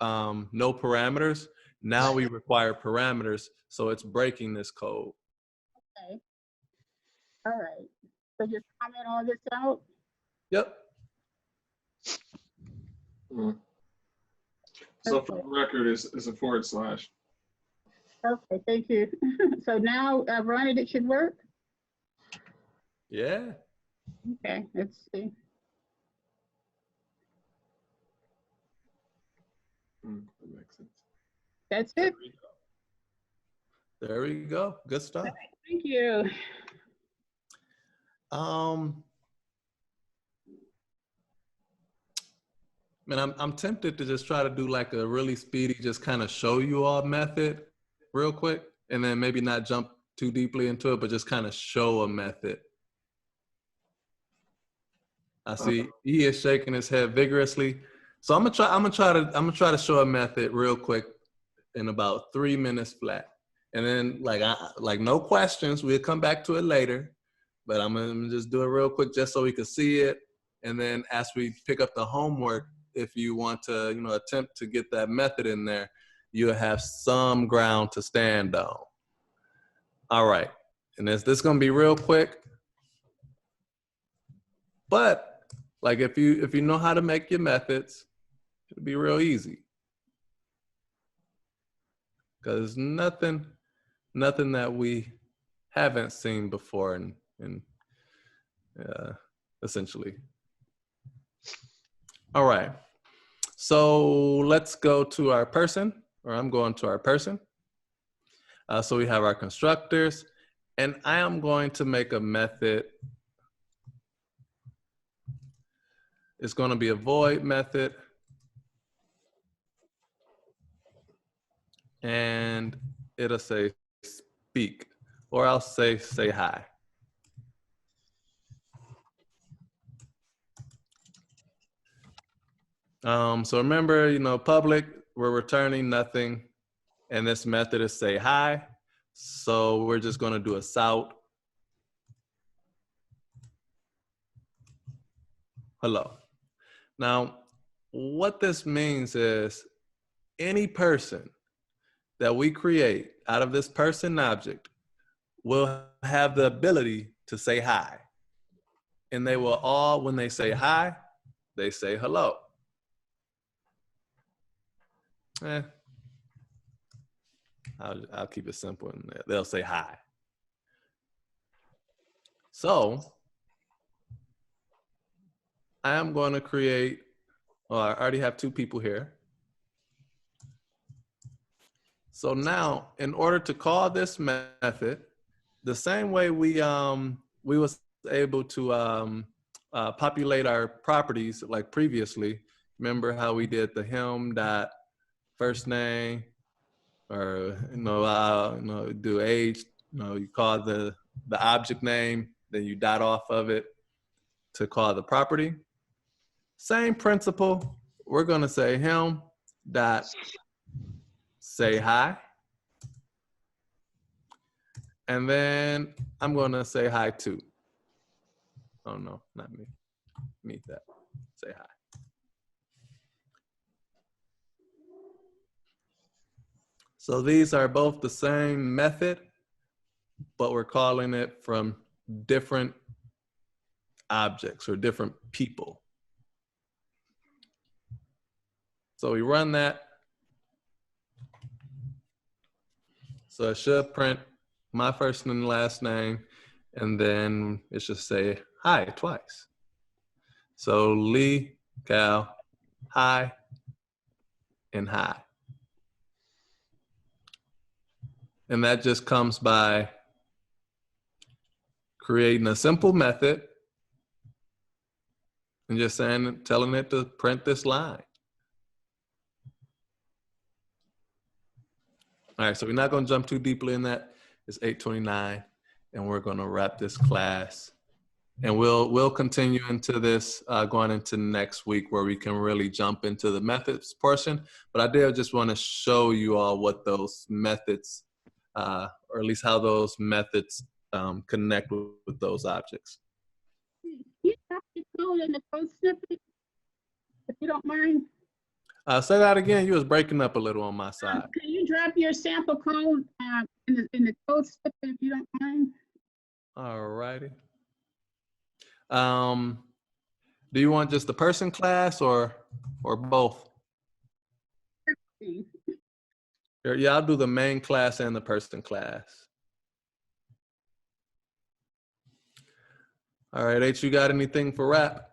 no parameters, now we require parameters. So it's breaking this code. Okay. All right. So just comment all this out. Yep. So for the record, it's a forward slash. Okay, thank you. So now I've run it, it should work? Yeah. Okay, let's see. That makes sense. That's it. There we go. Good stuff. Thank you. Man, I'm tempted to just try to do like a really speedy, just kind of show you all method real quick, and then maybe not jump too deeply into it, but just kind of show a method. I see he is shaking his head vigorously. So I'm gonna try to show a method real quick in about 3 minutes flat. And then like no questions, we'll come back to it later, but I'm gonna just do it real quick just so we can see it. And then as we pick up the homework, if you want to, attempt to get that method in there, you'll have some ground to stand on. All right, and this is gonna be real quick, but like if you know how to make your methods, it'll be real easy. Because nothing that we haven't seen before, and essentially. All right. So let's go to our person, or I'm going to our person. So we have our constructors, and I am going to make a method. It's going to be a void method. And it'll say speak, or I'll say hi. So remember, public, we're returning nothing, and this method is say hi. So we're just going to do a sout hello. Now, what this means is any person that we create out of this person object will have the ability to say hi. And they will all, when they say hi, they say hello. I'll keep it simple, and they'll say hi. So I am going to create, well, I already have 2 people here. So now, in order to call this method, the same way we was able to populate our properties like previously. Remember how we did the him dot first name, or do age. You call the object name, then you dot off of it to call the property. Same principle. We're going to say him dot say hi. And then I'm going to say hi too. Oh no, not me. Meet that. Say hi. So these are both the same method, but we're calling it from different objects or different people. So we run that. So it should print my first and last name, and then it should say hi twice. So Lee, Cal, hi, and hi. And that just comes by creating a simple method and just telling it to print this line. All right, so we're not going to jump too deeply in that. It's 8:29, and we're going to wrap this class. And we'll continue into this going into next week, where we can really jump into the methods portion. But I did just want to show you all what those methods, or at least how those methods connect with those objects. You drop your code in the code snippet, if you don't mind. Say that again. You was breaking up a little on my side. Can you drop your sample code in the code snippet, if you don't mind? All righty. Do you want just the person class or both? Yeah, I'll do the main class and the person class. All right, H, you got anything for wrap?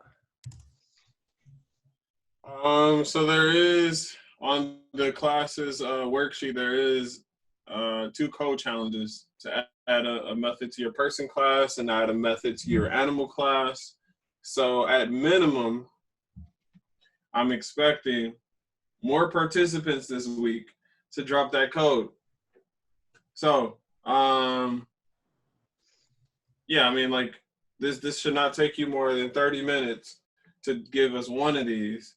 So there is, on the classes worksheet, there is 2 code challenges to add a method to your person class and add a method to your animal class. So at minimum, I'm expecting more participants this week to drop that code. So, yeah, I mean, like, this should not take you more than 30 minutes to give us one of these.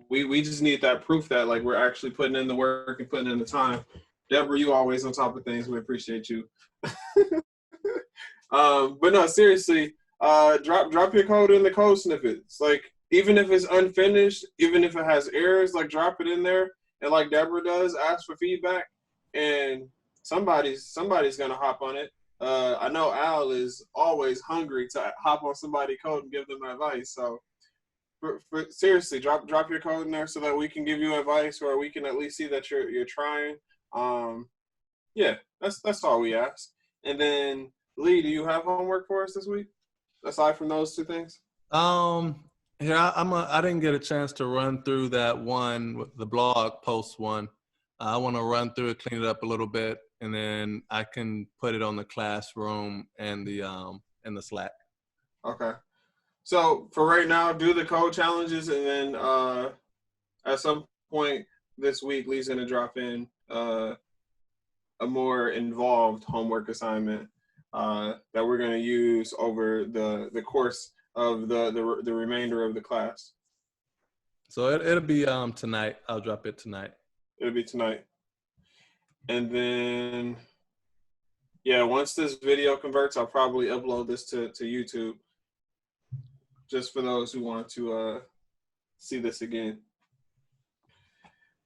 We just need that proof that, like, we're actually putting in the work and putting in the time. Deborah, you always on top of things. We appreciate you. But no, seriously, drop your code in the code snippets. Like, even if it's unfinished, even if it has errors, like, drop it in there. And like Deborah does, ask for feedback. And somebody's gonna hop on it. I know Al is always hungry to hop on somebody's code and give them advice. So seriously, drop your code in there so that we can give you advice, or we can at least see that you're trying. Yeah, that's all we ask. And then Lee, do you have homework for us this week aside from those 2 things? Here I didn't get a chance to run through that one, the blog post one. I want to run through it, clean it up a little bit, and then I can put it on the classroom and the Slack. Okay. So for right now, do the code challenges, and then at some point this week, Lee's gonna drop in a more involved homework assignment that we're gonna use over the course of the remainder of the class. So it'll be tonight. I'll drop it tonight. It'll be tonight. And then, yeah, once this video converts, I'll probably upload this to YouTube, just for those who want to see this again.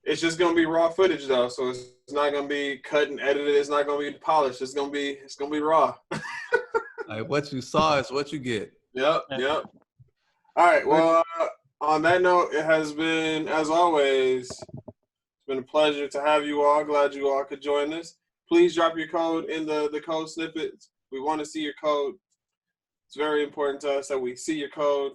It's just gonna be raw footage though, so it's not gonna be cut and edited. It's not gonna be polished. It's gonna be raw. Like, what you saw is what you get. Yep. All right. Well, on that note, it has been, as always, it's been a pleasure to have you all. Glad you all could join us. Please drop your code in the code snippets. We want to see your code. It's very important to us that we see your code.